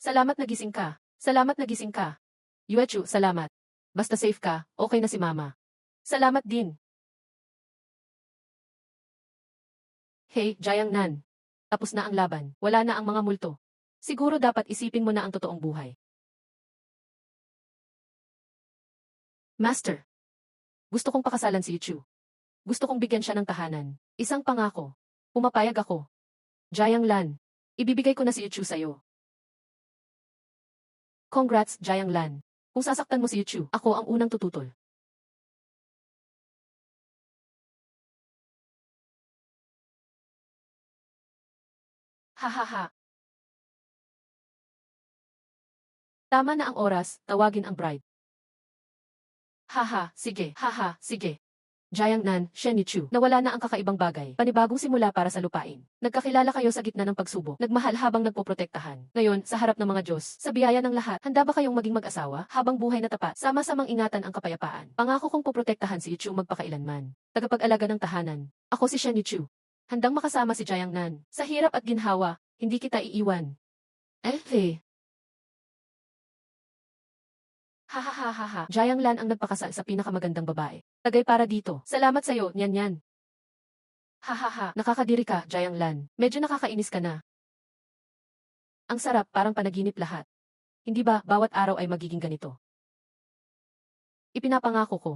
Salamat nagising ka. Salamat nagising ka. Yuechu, salamat. Basta safe ka, okay na si mama. Salamat din. Hey, Jiangnan. Tapos na ang laban. Wala na ang mga multo. Siguro dapat isipin mo na ang totoong buhay. Master. Gusto kong pakasalan si Yuchu. Gusto kong bigyan siya ng tahanan. Isang pangako. Pumapayag ako. Jianglan. Ibibigay ko na si Yuchu sa'yo. Congrats, Jianglan. Kung sasaktan mo si Yuchu, ako ang unang tututol. Hahaha. Tama na ang oras, tawagin ang bride. Haha, sige, haha, sige. Jiangnan, Shen Yichu, nawala na ang kakaibang bagay. Panibagong simula para sa lupain. Nagkakilala kayo sa gitna ng pagsubok. Nagmahal habang nagpoprotektahan. Ngayon, sa harap ng mga Diyos, sa biyaya ng lahat, handa ba kayong maging mag-asawa? Habang buhay na tapat, sama-samang ingatan ang kapayapaan. Pangako kong poprotektahan si Yichu magpakailanman. Tagapag-alaga ng tahanan. Ako si Shen Yichu. Handang makasama si Jiangnan. Sa hirap at ginhawa, hindi kita iiwan. Eh. Hahaha. Jianglan ang nagpakasal sa pinakamagandang babae. Tagay para dito. Salamat sa'yo, Nyan. Hahaha. Nakakadiri ka, Jianglan. Medyo nakakainis ka na. Ang sarap, parang panaginip lahat. Hindi ba, bawat araw ay magiging ganito? Ipinapangako ko.